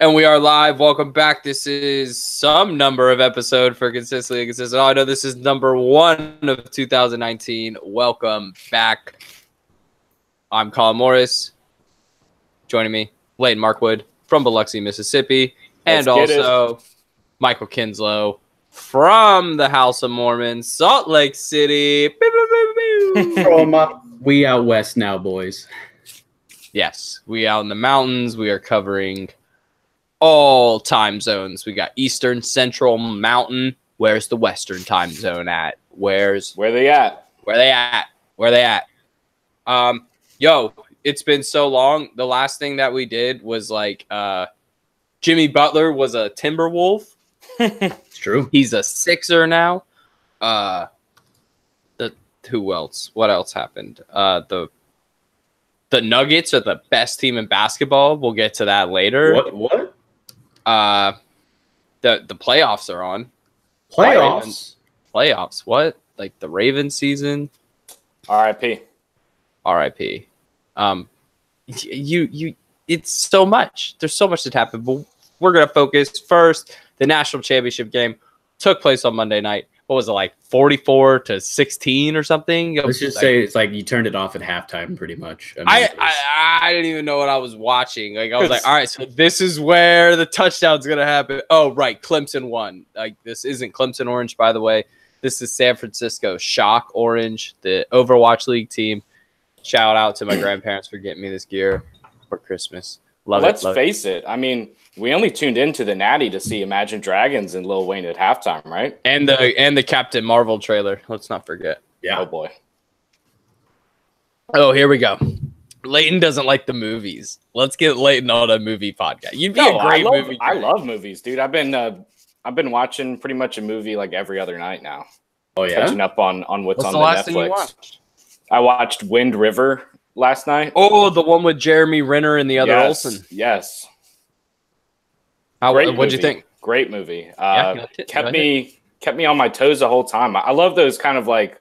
And we are live. Welcome back. This is some number of episode for Consistently Inconsistent. Oh, I know this is number 1 of 2019. Welcome back. I'm Colin Morris. Joining me, Layton Markwood from Biloxi, Mississippi. And also Michael Kinslow from the House of Mormon, Salt Lake City. We out west now, boys. Yes, we out in the mountains. We are covering all time zones. We got Eastern, Central, Mountain. Where's the Western time zone at? Where they at? Yo, it's been so long. The last thing that we did was like Jimmy Butler was a Timberwolf. It's true. He's a Sixer now. Who else? What else happened? The Nuggets are the best team in basketball. We'll get to that later. What? The playoffs are on. Playoffs? Playoffs. What? Like the Ravens season? R.I.P. It's so much. There's so much that happened, but we're gonna focus first. The national championship game took place on Monday night. What was it, like 44-16 or something? Let's just say it's like you turned it off at halftime, pretty much. I didn't even know what I was watching. Like I was like, all right, so this is where the touchdown's gonna happen. Oh, right, Clemson won. Like this isn't Clemson orange, by the way. This is San Francisco Shock Orange, the Overwatch League team. Shout out to my grandparents for getting me this gear for Christmas. Let's face it. I mean, we only tuned into the Natty to see Imagine Dragons and Lil Wayne at halftime, right? And the Captain Marvel trailer. Let's not forget. Yeah. Oh boy. Oh, here we go. Layton doesn't like the movies. Let's get Layton on a movie podcast. You'd be a great movie. I love movies, dude. I've been watching pretty much a movie like every other night now. Oh yeah. Catching up on what's on the last Netflix. Thing you watched? I watched Wind River last night. Oh, the one with Jeremy Renner and the other Olsen. Yes. What'd you think? Great movie. Kept me on my toes the whole time. I love those kind of like,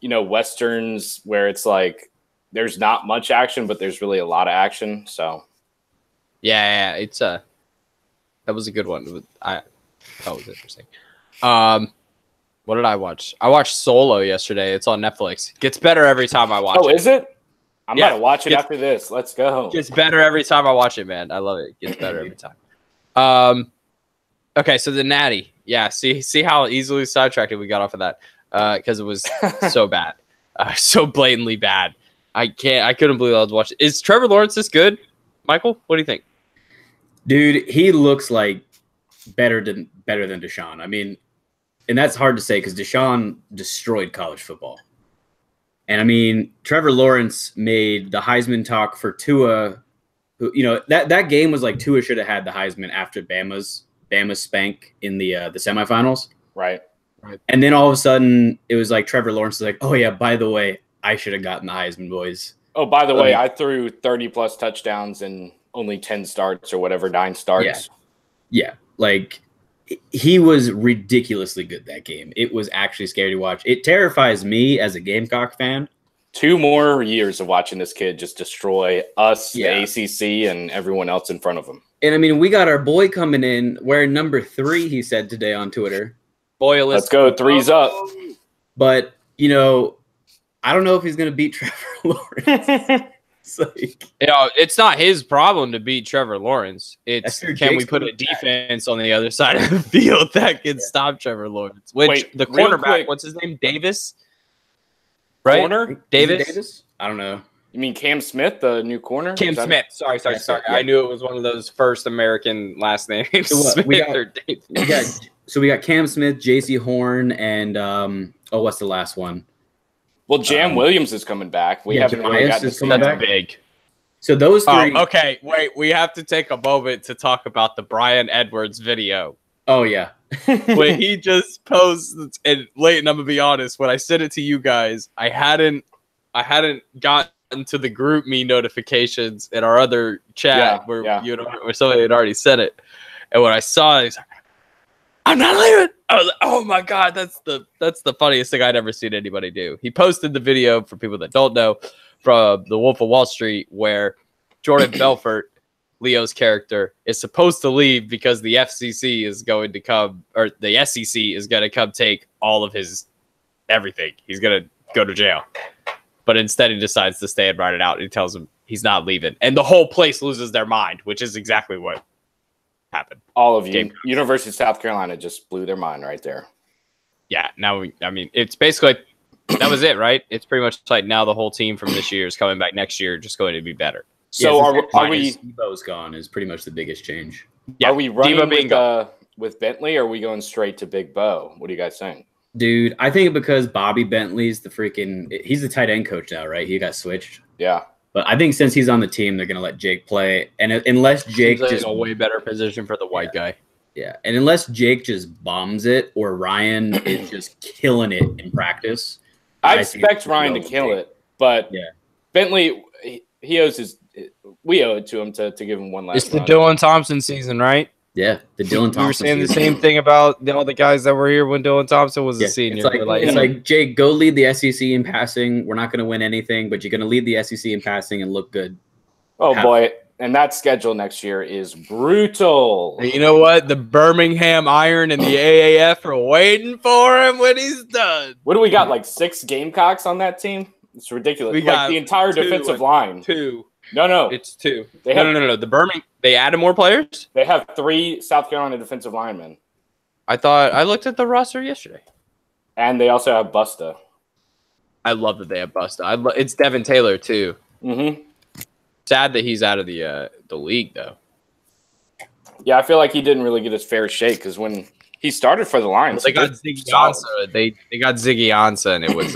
Westerns where it's like there's not much action, but there's really a lot of action. So yeah, that was a good one. That was interesting. What did I watch? I watched Solo yesterday. It's on Netflix. Gets better every time I watch it. Oh, is it? I'm gonna watch it after this. Let's go. Gets better every time I watch it, man. I love it. Gets better every time. Okay, so the Natty. Yeah, see how easily sidetracked we got off of that. Because it was so bad. So blatantly bad. I couldn't believe I was watching. Is Trevor Lawrence this good? Michael, what do you think? Dude, he looks like better than Deshaun. I mean, and that's hard to say because Deshaun destroyed college football. And I mean, Trevor Lawrence made the Heisman talk for Tua. Who, that game was like Tua should have had the Heisman after Bama's spank in the semifinals. Right. And then all of a sudden, it was like Trevor Lawrence was like, "Oh yeah, by the way, I should have gotten the Heisman, boys." Oh, by the way, I threw 30+ touchdowns and only 10 starts or whatever, 9 starts. Yeah. Like he was ridiculously good that game. It was actually scary to watch. It terrifies me as a Gamecock fan. 2 more years of watching this kid just destroy us, the ACC, and everyone else in front of him. And I mean, we got our boy coming in wearing number 3. He said today on Twitter. Boy, let's go 3's up. But I don't know if he's going to beat Trevor Lawrence. It's not his problem to beat Trevor Lawrence. It's can we put a defense on the other side of the field that can stop Trevor Lawrence? Which the cornerback, what's his name? Davis? Right? Corner? Davis? I don't know. You mean Cam Smith, the new corner? Cam Smith. Sorry. Yeah. I knew it was one of those first American last names. So we got Cam Smith, J.C. Horn, and what's the last one? Well, Jam Williams is coming back. We haven't really gotten to see that. Big. So those 3. Okay, wait. We have to take a moment to talk about the Brian Edwards video. Oh yeah. When he just posts, and Layton, I'm gonna be honest. When I sent it to you guys, I hadn't gotten to the group me notifications in our other chat where somebody had already said it. And when I saw it, he's like, "I'm not leaving." I was like, "Oh my god, that's the funniest thing I'd ever seen anybody do." He posted the video for people that don't know from the Wolf of Wall Street where Jordan Belfort Leo's character, is supposed to leave because the FCC is going to come, or the SEC is going to come take all of his everything. He's going to go to jail. But instead he decides to stay and ride it out. He tells him he's not leaving. And the whole place loses their mind, which is exactly what happened. All of you. University of South Carolina just blew their mind right there. Yeah. Now, it's basically, that was it, right? It's pretty much like now the whole team from this year is coming back next year, just going to be better. So are we? Debo's gone is pretty much the biggest change. Yeah, are we running with Bentley, or are we going straight to Big Bo? What do you guys think? Dude, I think because Bobby Bentley's he's the tight end coach now, right? He got switched. Yeah. But I think since he's on the team, they're going to let Jake play. And unless Jake just a way better position for the white guy. Yeah. And unless Jake just bombs it or Ryan is just killing it in practice. I expect Ryan to kill it. But Bentley, we owe it to him to give him one last It's the Dylan Thompson season, right? Yeah, the Dylan Thompson. We were saying the same thing about all the guys that were here when Dylan Thompson was a senior. It's like, Jake, go lead the SEC in passing. We're not going to win anything, but you're going to lead the SEC in passing and look good. Oh, boy. And that schedule next year is brutal. And you know what? The Birmingham Iron and the AAF are waiting for him when he's done. What do we got, like 6 Gamecocks on that team? It's ridiculous. We got the entire defensive line. 2. No. It's 2. No. The Birmingham, they added more players? They have 3 South Carolina defensive linemen. I looked at the roster yesterday. And they also have Busta. I love that they have Busta. It's Devin Taylor, too. Mm-hmm. Sad that he's out of the league, though. Yeah, I feel like he didn't really get his fair shake because when he started for the Lions, they got Ziggy Ansah. They got Ziggy Ansah, and it was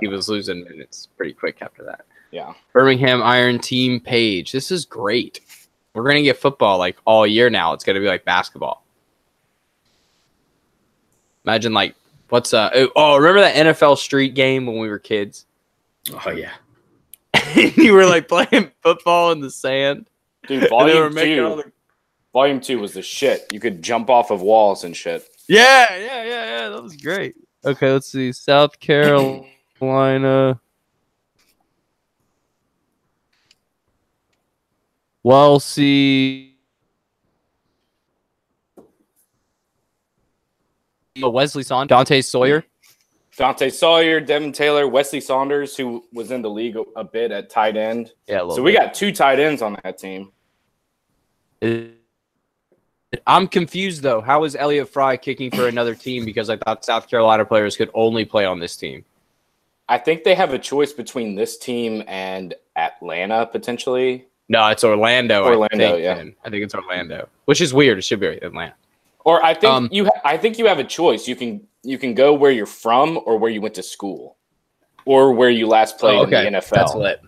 he was losing minutes pretty quick after that. Yeah. Birmingham Iron team page. This is great. We're gonna get football like all year now. It's gonna be like basketball. Imagine like remember that NFL Street game when we were kids? Oh yeah. You were like playing football in the sand. Dude, volume 2 was the shit. You could jump off of walls and shit. Yeah. That was great. Okay, let's see. South Carolina. Wesley Saunders, Dante Sawyer. Dante Sawyer, Devin Taylor, Wesley Saunders, who was in the league a bit at tight end. Yeah, so we got 2 tight ends on that team. I'm confused, though. How is Elliott Fry kicking for another team? Because I thought South Carolina players could only play on this team. I think they have a choice between this team and Atlanta, potentially. No, it's Orlando. I think it's Orlando, which is weird. It should be Atlanta. Or I think I think you have a choice. You can go where you're from or where you went to school or where you last played in the NFL. That's lit.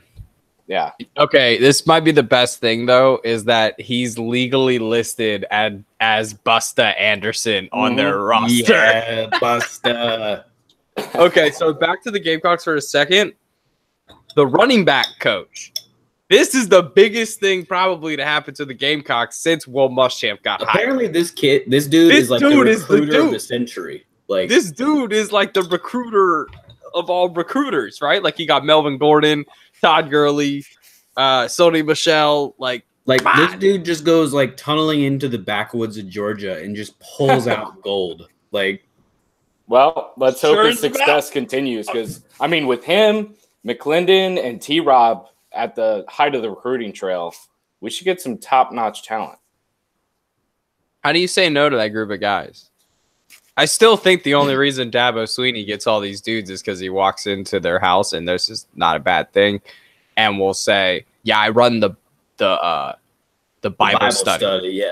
Yeah. Okay, this might be the best thing, though, is that he's legally listed as Busta Anderson on their roster. Yeah, Busta. Okay, so back to the Gamecocks for a second. The running back coach. This is the biggest thing probably to happen to the Gamecocks since Will Muschamp got hired. Apparently, this dude is like the recruiter of the century. Like this dude is like the recruiter of all recruiters, right? Like he got Melvin Gordon, Todd Gurley, Sony Michel. Like this dude just goes like tunneling into the backwoods of Georgia and just pulls out gold. Like, well, let's hope his success continues because I mean, with him, McClendon, and T-Rob at the height of the recruiting trail, we should get some top-notch talent. How do you say no to that group of guys? I still think the only reason Dabo Swinney gets all these dudes is because he walks into their house and this is not a bad thing, and will say, "Yeah, I run the Bible study."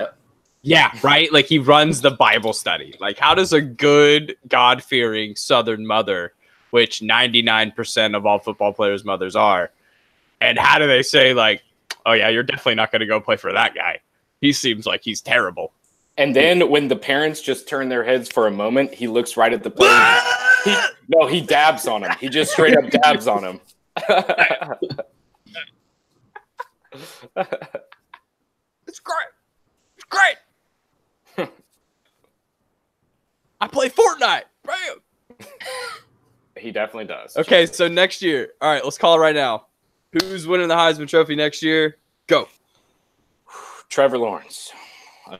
Yeah, right. Like he runs the Bible study. Like, how does a good, God-fearing Southern mother, which 99% of all football players' mothers are, and how do they say, like, oh, yeah, you're definitely not going to go play for that guy. He seems like he's terrible. And then when the parents just turn their heads for a moment, he looks right at the player. He dabs on him. He just straight up dabs on him. It's great. It's great. I play Fortnite. Bam. He definitely does. Okay, so next year. All right, let's call it right now. Who's winning the Heisman Trophy next year? Go. Trevor Lawrence.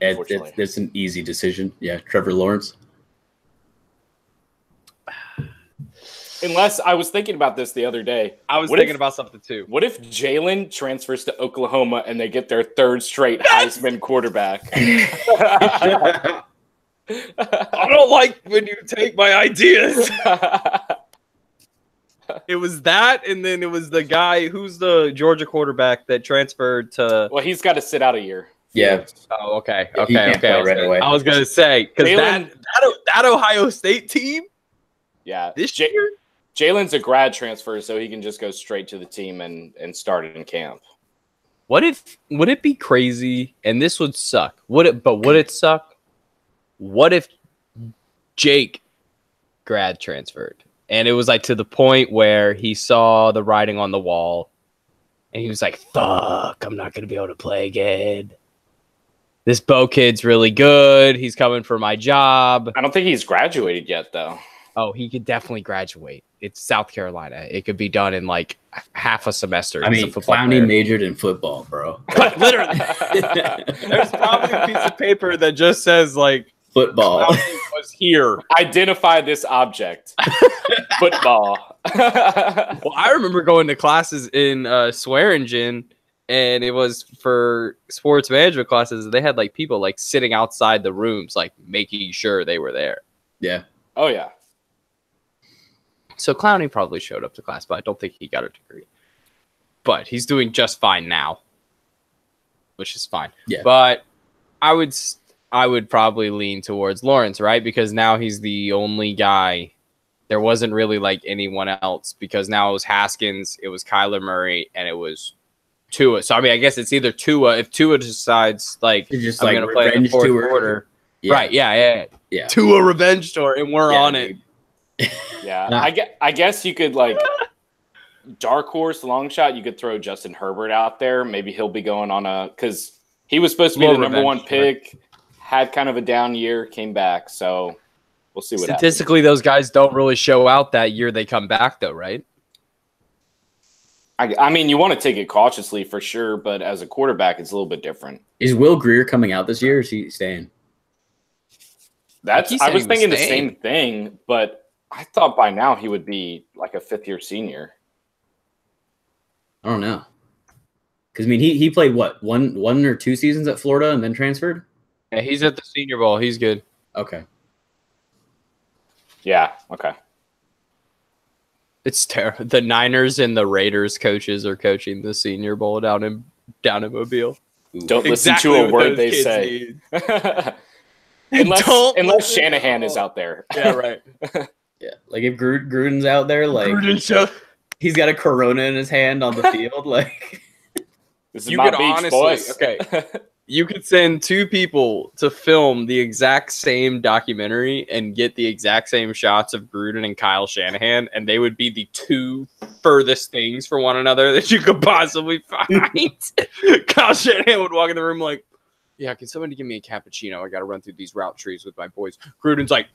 Unfortunately. It's an easy decision. Yeah, Trevor Lawrence. Unless I was thinking about this the other day. I was thinking about something too. What if Jalen transfers to Oklahoma and they get their third straight Heisman quarterback? I don't like when you take my ideas. It was that, and then it was the guy who's the Georgia quarterback that transferred to. Well, he's got to sit out a year. Yeah. Oh, okay. He can't play right away. I was gonna say because that Ohio State team. Yeah. This year, Jalen's a grad transfer, so he can just go straight to the team and start it in camp. would it be crazy? And this would suck. Would it suck? What if Jake grad transferred? And it was like to the point where he saw the writing on the wall and he was like, fuck, I'm not going to be able to play again. This Bo kid's really good. He's coming for my job. I don't think he's graduated yet, though. Oh, he could definitely graduate. It's South Carolina. It could be done in like half a semester. I mean, Clowney majored in football, bro. Literally. There's probably a piece of paper that just says like, football was here. Identify this object. Football. Well, I remember going to classes in Swearingen, and it was for sports management classes. They had like people like sitting outside the rooms, like making sure they were there. Yeah. Oh yeah. So Clowney probably showed up to class, but I don't think he got a degree. But he's doing just fine now, which is fine. Yeah. But I would probably lean towards Lawrence, right? Because now he's the only guy. There wasn't really like anyone else because now it was Haskins, it was Kyler Murray, and it was Tua. So I mean, I guess it's either Tua. If Tua decides like just I'm like going to play in the fourth quarter, yeah. right? Yeah. Tua revenge tour, and we're on it. Yeah, Nah. I guess you could like dark horse long shot. You could throw Justin Herbert out there. Maybe he'll be going on because he was supposed to be the number one pick. Had kind of a down year, came back. So we'll see what Statistically, those guys don't really show out that year they come back, though, right? I mean, you want to take it cautiously for sure, but as a quarterback, it's a little bit different. Is Will Grier coming out this year, or is he staying? I was thinking the same thing, but I thought by now he would be like a fifth-year senior. I don't know. Because, I mean, he played, what, one or two seasons at Florida and then transferred? Yeah, he's at the Senior Bowl. He's good. Okay. Yeah, okay. It's terrible. The Niners and the Raiders coaches are coaching the Senior Bowl down in Mobile. Don't listen to a word they say. Unless Shanahan is out there. Yeah, right. Yeah, like if Gruden's out there, like he's got a Corona in his hand on the field, like this is my beach, boys. Okay, you could send two people to film the exact same documentary and get the exact same shots of Gruden and Kyle Shanahan, and they would be the two furthest things from one another that you could possibly find. Kyle Shanahan would walk in the room like, "Yeah, can somebody give me a cappuccino? I got to run through these route trees with my boys." Gruden's like,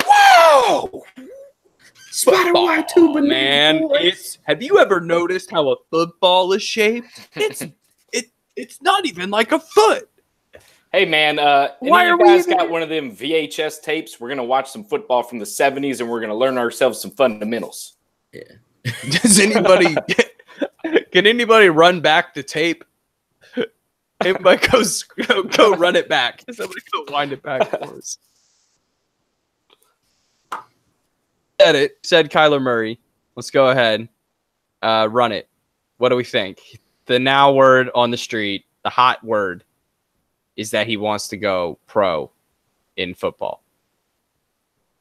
"Whoa, Spider-Wire tube, man! Have you ever noticed how a football is shaped? It's not even like a foot." Hey man, why are you guys we got one of them VHS tapes? We're gonna watch some football from the 70s, and we're gonna learn ourselves some fundamentals. Yeah. Does anybody? Can anybody run back the tape? Everybody go run it back. Somebody go wind it back for us. Said Kyler Murray. Let's go ahead. Run it. What do we think? The now word on the street, the hot word, is that he wants to go pro in football.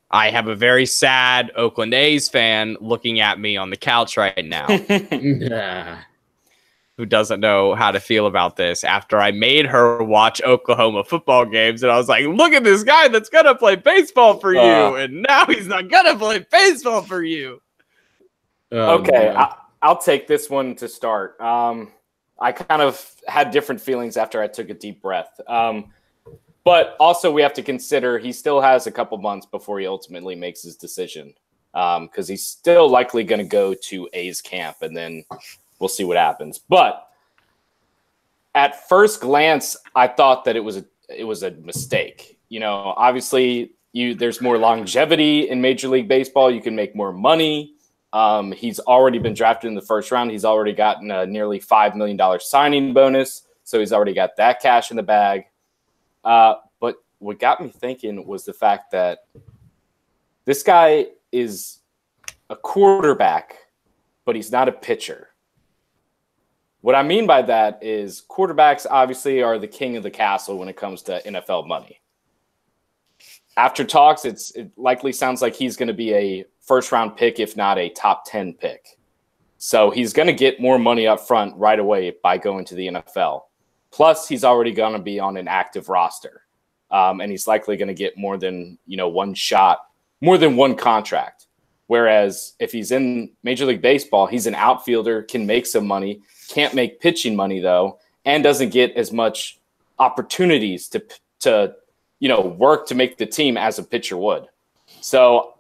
I have a very sad Oakland A's fan looking at me on the couch right now. Who doesn't know how to feel about this after I made her watch Oklahoma football games. And I was like, look at this guy that's going to play baseball for you. And now he's not going to play baseball for you. Okay, I'll take this one to start. I kind of had different feelings after I took a deep breath. But also we have to consider he still has a couple months before he ultimately makes his decision. Because he's still likely going to go to A's camp and then we'll see what happens. But at first glance, I thought that it was a mistake. You know, obviously, there's more longevity in Major League Baseball. You can make more money. He's already been drafted in the first round. He's already gotten a nearly $5 million signing bonus, so he's already got that cash in the bag. But what got me thinking was the fact that this guy is a quarterback, but he's not a pitcher. What I mean by that is quarterbacks obviously are the king of the castle when it comes to NFL money. After talks, it likely sounds like he's going to be a first-round pick, if not a top 10 pick. So he's going to get more money up front right away by going to the NFL. Plus, he's already going to be on an active roster. And he's likely going to get more than, one shot, more than one contract. Whereas if he's in Major League Baseball, he's an outfielder, can make some money, can't make pitching money, though, and doesn't get as much opportunities to work to make the team as a pitcher would. So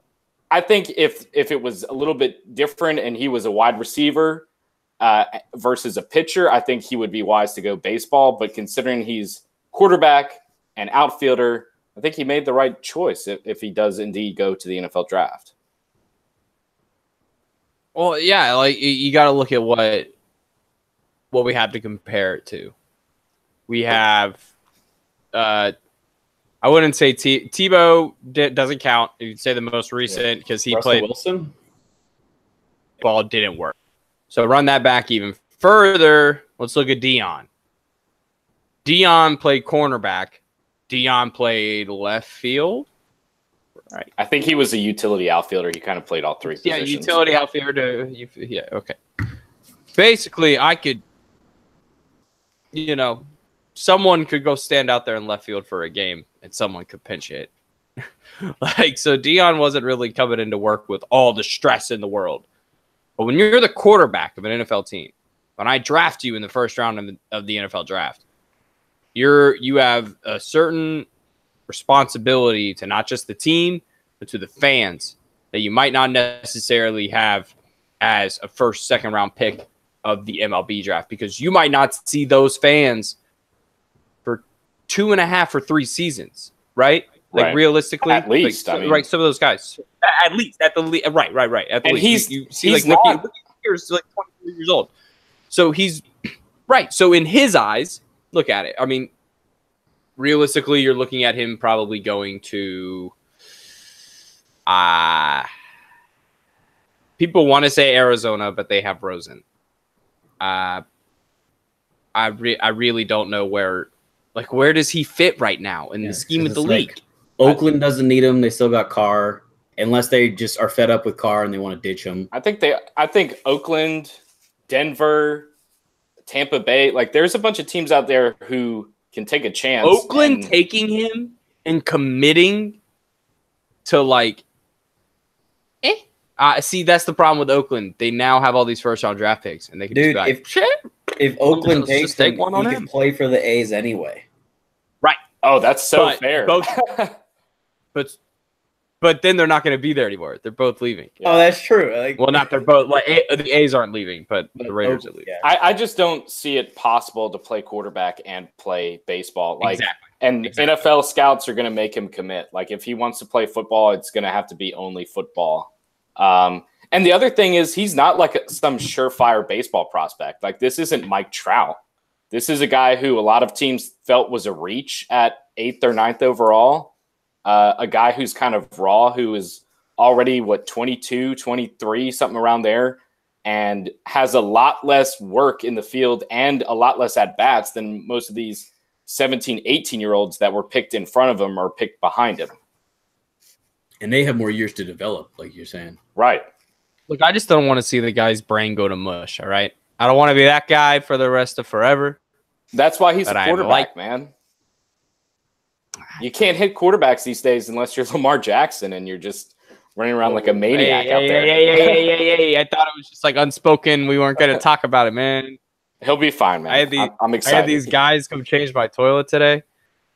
I think if it was a little bit different and he was a wide receiver versus a pitcher, I think he would be wise to go baseball. But considering he's quarterback and outfielder, I think he made the right choice if he does indeed go to the NFL draft. Well, yeah, like you got to look at what we have to compare it to. We have, I wouldn't say Tebow doesn't count. You'd say the most recent because he Russell played Wilson. Ball didn't work. So run that back even further. Let's look at Deion. Deion played cornerback. Deion played left field. Right. I think he was a utility outfielder. He kind of played all three positions. Yeah, utility outfielder. Yeah, okay. Basically, I could, someone could go stand out there in left field for a game, and someone could pinch hit. So Deion wasn't really coming into work with all the stress in the world. But when you're the quarterback of an NFL team, when I draft you in the first round of the NFL draft, you have a certain responsibility to not just the team, but to the fans that you might not necessarily have as a first, second round pick of the MLB draft, because you might not see those fans for 2.5 or 3 seasons, right? Like realistically, at least, right? Some of those guys, at least at the right. At the and least, you see, he's like not, he's like 23 years old, so he's right. So in his eyes, look at it. I mean, realistically, you're looking at him probably going to. People want to say Arizona, but they have Rosen. I really don't know where does he fit right now in the scheme of the league? Oakland doesn't need him. They still got Carr, unless they just are fed up with Carr and they want to ditch him. I think Oakland, Denver, Tampa Bay, there's a bunch of teams out there who can take a chance. Oakland taking him and committing to see, that's the problem with Oakland. They now have all these first-round draft picks, and they can if Oakland takes him, he can play for the A's anyway. Right. Oh, that's so fair. But then they're not going to be there anymore. They're both leaving. Yeah. Oh, that's true. Not they're both. The A's aren't leaving, but the Raiders are leaving. Yeah. I just don't see it possible to play quarterback and play baseball. Exactly. And NFL scouts are going to make him commit. If he wants to play football, it's going to have to be only football. And the other thing is he's not some surefire baseball prospect. This isn't Mike Trout. This is a guy who a lot of teams felt was a reach at 8th or 9th overall. A guy who's kind of raw, who is already 22, 23, something around there, and has a lot less work in the field and a lot less at bats than most of these 17, 18-year-olds that were picked in front of him or picked behind him. And they have more years to develop, like you're saying. Right. Look, I just don't want to see the guy's brain go to mush, all right? I don't want to be that guy for the rest of forever. That's why he's a quarterback, man. You can't hit quarterbacks these days unless you're Lamar Jackson and you're just running around like a maniac out there. Hey. I thought it was just unspoken. We weren't going to talk about it, man. He'll be fine, man. I'm excited. I had these guys come change my toilet today.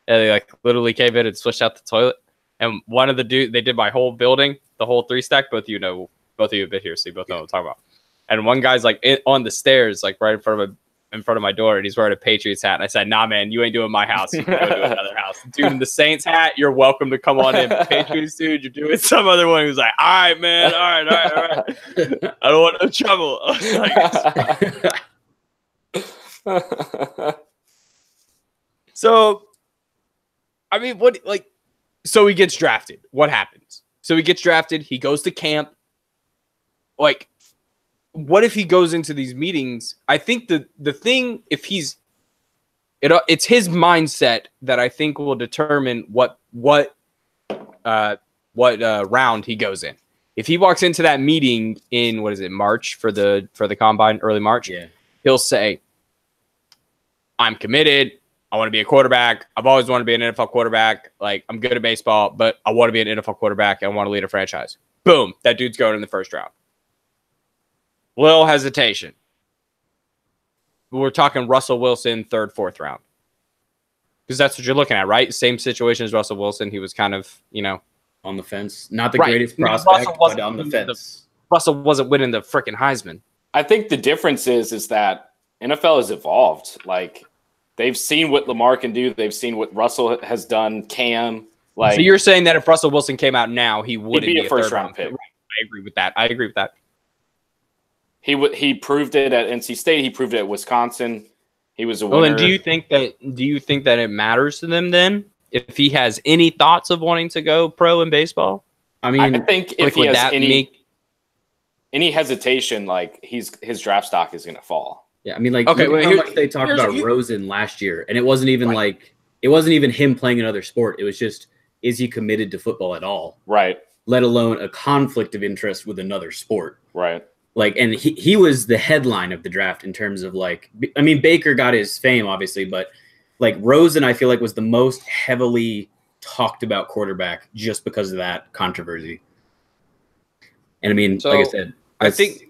And they literally came in and switched out the toilet. And one of the dudes, they did my whole building, the whole 3-stack. Both of you have been here, so you both know what I'm talking about. And one guy's on the stairs, right in front of in front of my door, and he's wearing a Patriots hat. And I said, "Nah, man, you ain't doing my house. You can go to another house." Dude in the Saints hat, you're welcome to come on in. Patriots dude, you're doing some other one. He was like, "All right, man, all right. I don't want no trouble." I was like, so, I mean, so he gets drafted. What happens? So he gets drafted. He goes to camp. Like, what if he goes into these meetings? I think the thing, if it's his mindset that I think will determine what round he goes in. If he walks into that meeting in March for the combine, early March, he'll say, "I'm committed. I want to be a quarterback. I've always wanted to be an NFL quarterback. Like, I'm good at baseball, but I want to be an NFL quarterback. And I want to lead a franchise." Boom. That dude's going in the first round. Little hesitation. We're talking Russell Wilson, 3rd, 4th round. Because that's what you're looking at, right? Same situation as Russell Wilson. He was kind of, on the fence. Not the greatest prospect, but on the fence. Russell wasn't winning the freaking Heisman. I think the difference is that NFL has evolved. Like, they've seen what Lamar can do. They've seen what Russell has done, Cam. Like, so you're saying that if Russell Wilson came out now, he wouldn't be a first round pick. Right. I agree with that. He proved it at NC State. He proved it at Wisconsin. He was a winner. Well, then do you think that it matters to them then if he has any thoughts of wanting to go pro in baseball? I mean, I think if he has any hesitation, like his draft stock is going to fall. Yeah, I mean, like, okay, how much they talked about Rosen last year, and it wasn't even it wasn't even him playing another sport. It was just, is he committed to football at all? Right. Let alone a conflict of interest with another sport. Right. Like, and he was the headline of the draft in terms of, like, I mean, Baker got his fame, obviously, but, like, Rosen, I feel like, was the most heavily talked about quarterback just because of that controversy. And, I mean, like I said, I think,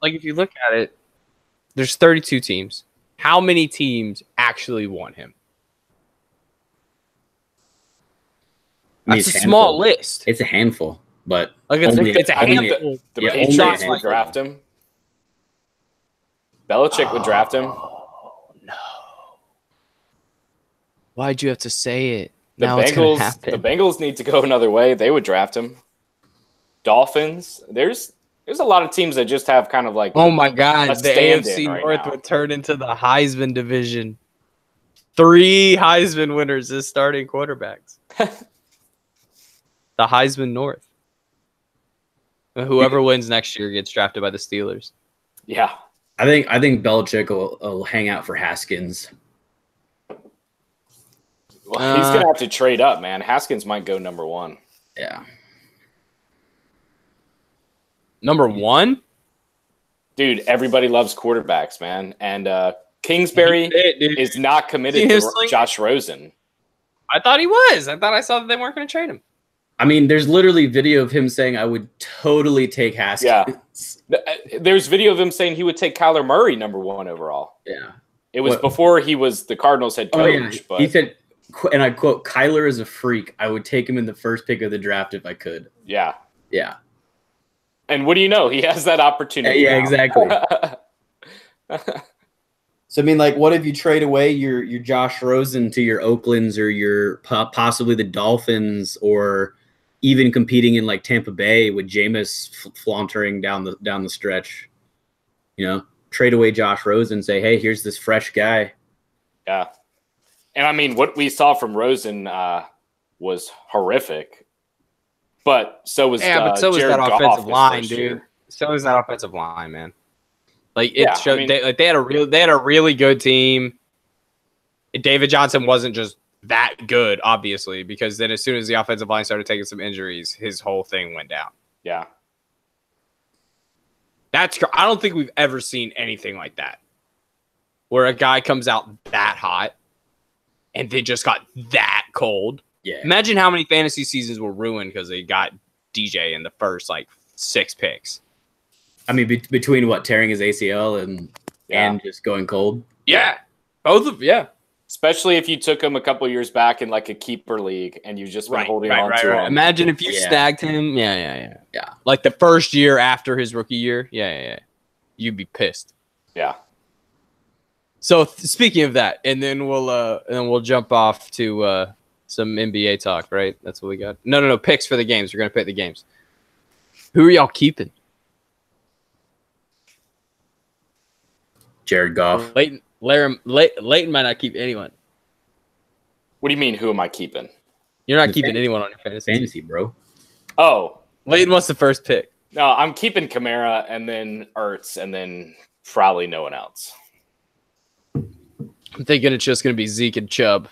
if you look at it, there's 32 teams. How many teams actually want him? That's a small list. It's a handful, but it's a handful. The Patriots would draft him. Belichick would draft him. Oh no! Why'd you have to say it? The Bengals need to go another way. They would draft him. Dolphins. There's a lot of teams that just have kind of like. Oh my God! The AFC North would turn into the Heisman division. 3 Heisman winners as starting quarterbacks. The Heisman North. Whoever wins next year gets drafted by the Steelers. Yeah. I think Belichick will hang out for Haskins. Well, he's going to have to trade up, man. Haskins might go number 1. Yeah. Number 1? Dude, everybody loves quarterbacks, man. And Kingsbury is not committed to Josh Rosen. I thought he was. I thought I saw that they weren't going to trade him. I mean, there's literally video of him saying, "I would totally take Haskins." Yeah. There's video of him saying he would take Kyler Murray number 1 overall. Yeah. It was before he was the Cardinals head coach. Oh, yeah. But he said, and I quote, "Kyler is a freak. I would take him in the first pick of the draft if I could." Yeah. Yeah. And what do you know? He has that opportunity. Yeah, exactly. So, I mean, like, what if you trade away your Josh Rosen to your Oaklands or your possibly the Dolphins, or even competing in like Tampa Bay with Jameis flauntering down the stretch? Trade away Josh Rosen, say, hey, here's this fresh guy. Yeah. And I mean, what we saw from Rosen was horrific. But so was Jared that offensive line, dude. So was that offensive line, man. Like it showed, they had a really good team. David Johnson wasn't just that good, obviously, because then as soon as the offensive line started taking some injuries, his whole thing went down. Yeah, I don't think we've ever seen anything like that, where a guy comes out that hot and then just got that cold. Yeah. Imagine how many fantasy seasons were ruined because they got DJ in the first 6 picks. I mean, between tearing his ACL and just going cold. Yeah, both. Especially if you took him a couple years back in like a keeper league and you just been holding on to him. Imagine if you snagged him. Yeah. Like the first year after his rookie year. Yeah. You'd be pissed. Yeah. So speaking of that, and then we'll jump off to some NBA talk, right? That's what we got. No. Picks for the games. We're gonna pick the games. Who are y'all keeping? Jared Goff. Leighton might not keep anyone. What do you mean? Who am I keeping? You're not keeping anyone on your fantasy, bro. Oh, Leighton wants the first pick. No, I'm keeping Kamara and then Ertz and then probably no one else. I'm thinking it's just going to be Zeke and Chubb.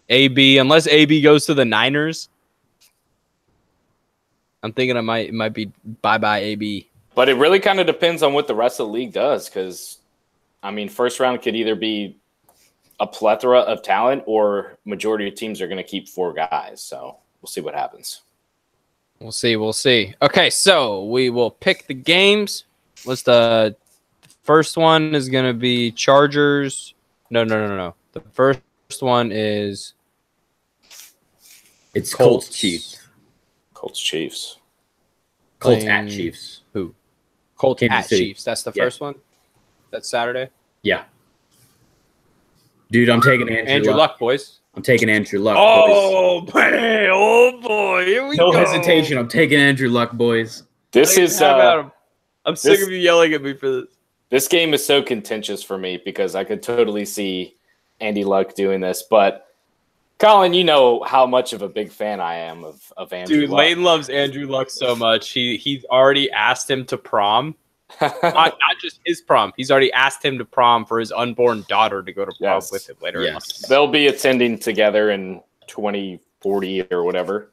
AB, unless AB goes to the Niners. I'm thinking it might be bye-bye AB. But it really kind of depends on what the rest of the league does because, I mean, first round could either be a plethora of talent or majority of teams are going to keep 4 guys. So we'll see what happens. We'll see. Okay, so we will pick the games. What's the first one is going to be Chargers. No. The first one is Colts Chiefs. Colts Chiefs. Colts at Chiefs. Who? Colts Kansas at City. Chiefs. That's the first one? That's Saturday? Yeah. Dude, I'm taking Andrew Luck, boys. I'm taking Andrew Luck, boys. Man. Oh, boy. Here we go. No hesitation. I'm taking Andrew Luck, boys. This is I'm sick of you yelling at me for this. This game is so contentious for me because I could totally see Andy Luck doing this. But, Colin, you know how much of a big fan I am of Andrew Luck. Dude, Lane loves Andrew Luck so much. He's already asked him to prom. not just his prom. He's already asked him to prom for his unborn daughter to go to prom with him later. Yes. They'll be attending together in 2040 or whatever.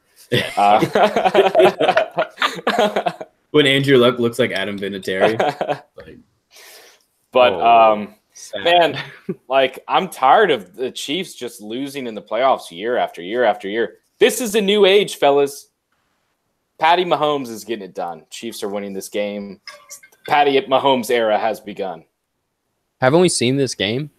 When Andrew Luck looks like Adam Vinatieri. But, man, like, I'm tired of the Chiefs just losing in the playoffs year after year after year. This is a new age, fellas. Patty Mahomes is getting it done. Chiefs are winning this game. Patty Mahomes era has begun. Haven't we seen this game?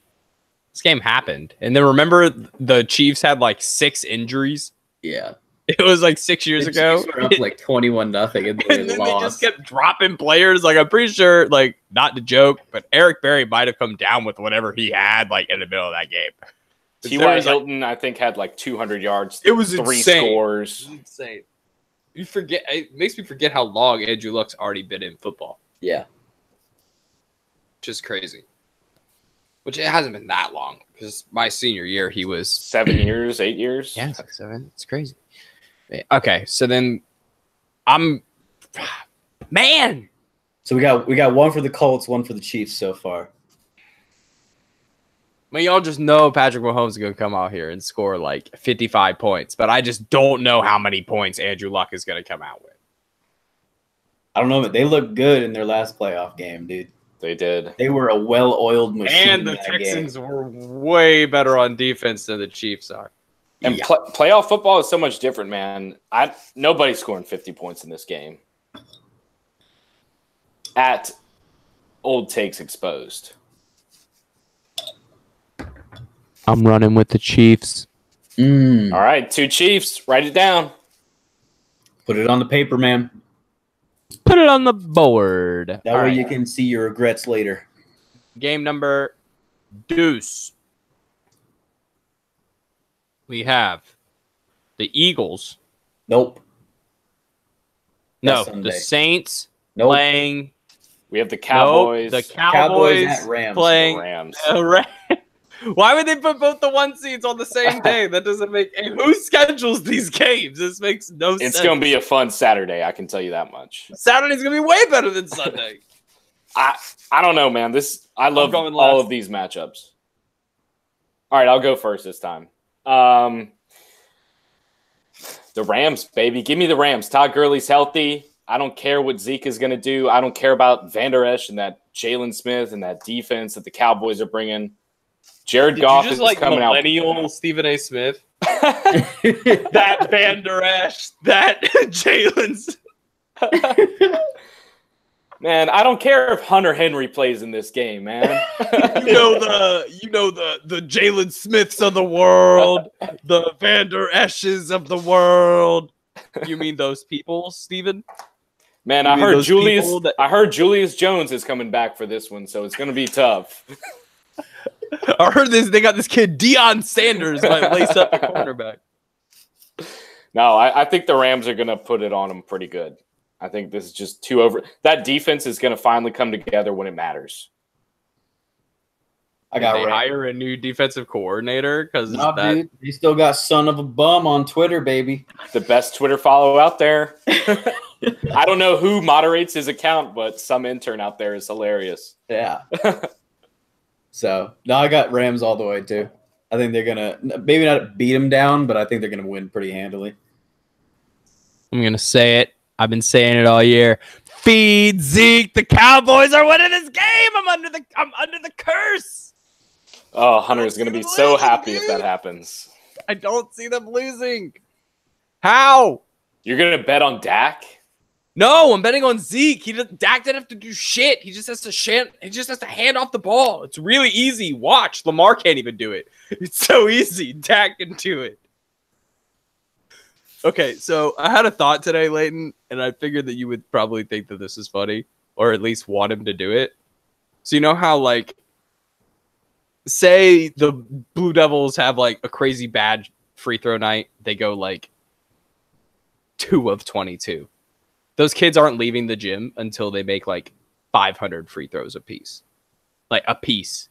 This game happened. And then remember the Chiefs had like 6 injuries? Yeah. It was like 6 years ago. Chiefs were up like 21-0, and then they just kept dropping players. Like, I'm pretty sure, like, not to joke, but Eric Berry might have come down with whatever he had, like, in the middle of that game. T.Y. Hilton, I think, had like 200 yards. It was 3 insane. scores. It was insane. You forget. It makes me forget how long Andrew Luck's already been in football. Yeah. Just crazy. Which it hasn't been that long because my senior year he was 7 years, 8 years. Yeah, it's like 7. It's crazy. Okay, so then man. So we got one for the Colts, one for the Chiefs so far. I mean, y'all just know Patrick Mahomes is going to come out here and score like 55 points, but I just don't know how many points Andrew Luck is going to come out with. I don't know, but they looked good in their last playoff game, dude. They did. They were a well-oiled machine. And the Texans were way better on defense than the Chiefs are. And playoff football is so much different, man. Nobody's scoring 50 points in this game. At Old Takes Exposed. I'm running with the Chiefs. All right, 2 Chiefs. Write it down. Put it on the paper, man. Put it on the board. That way you can see your regrets later. Game number deuce. We have the Eagles. Nope. No, the Saints playing. We have the Cowboys. Nope, the Cowboys at Rams. playing. Rams. Why would they put both the 1 seeds on the same day? That doesn't make. Who schedules these games? This makes no sense. It's going to be a fun Saturday. I can tell you that much. Saturday's going to be way better than Sunday. I don't know, man. I love all of these matchups. All right, I'll go first this time. The Rams, baby. Give me the Rams. Todd Gurley's healthy. I don't care what Zeke is going to do. I don't care about Van Der Esch and that Jalen Smith and that defense that the Cowboys are bringing. Jared Goff is coming out. Millennial Stephen A. Smith. That Van Der Esch. That Jalen's. Man, I don't care if Hunter Henry plays in this game, man. you know the Jalen Smiths of the world, the Van Der Esches of the world. You mean those people, Steven? Man, I heard Julius Jones is coming back for this one, so it's going to be tough. I heard this. They got this kid Deion Sanders might lace up the cornerback. No, I think the Rams are going to put it on them pretty good. I think this is just too over. That defense is going to finally come together when it matters. They hire a new defensive coordinator because dude, he still got son of a bum on Twitter, baby. The best Twitter follow out there. I don't know who moderates his account, but some intern out there is hilarious. Yeah. So, no, I got Rams all the way, too. I think they're going to maybe not beat them down, but I think they're going to win pretty handily. I'm going to say it. I've been saying it all year. Feed Zeke. The Cowboys are winning this game. I'm under the curse. Oh, Hunter is going to be so happy if that happens. I don't see them losing. How? You're going to bet on Dak? No, I'm betting on Zeke. Dak didn't have to do shit. He just has to hand off the ball. It's really easy. Watch. Lamar can't even do it. It's so easy. Dak can do it. Okay, so I had a thought today, Leighton, and I figured that you would probably think that this is funny, or at least want him to do it. So you know how, like, say the Blue Devils have, like, a crazy bad free throw night. They go, like, 2 of 22. Those kids aren't leaving the gym until they make, like, 500 free throws apiece. Like, a piece.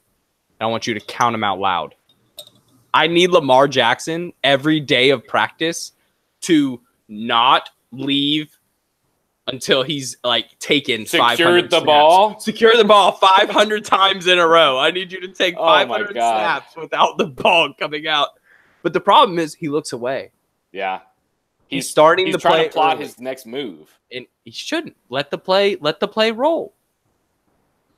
And I want you to count them out loud. I need Lamar Jackson every day of practice to not leave until he's like taken 500 the ball. Secure the ball 500 times in a row. I need you to take 500 snaps without the ball coming out. But the problem is he looks away. Yeah. He's starting to trying to plot his next move. And he shouldn't. Let the play roll.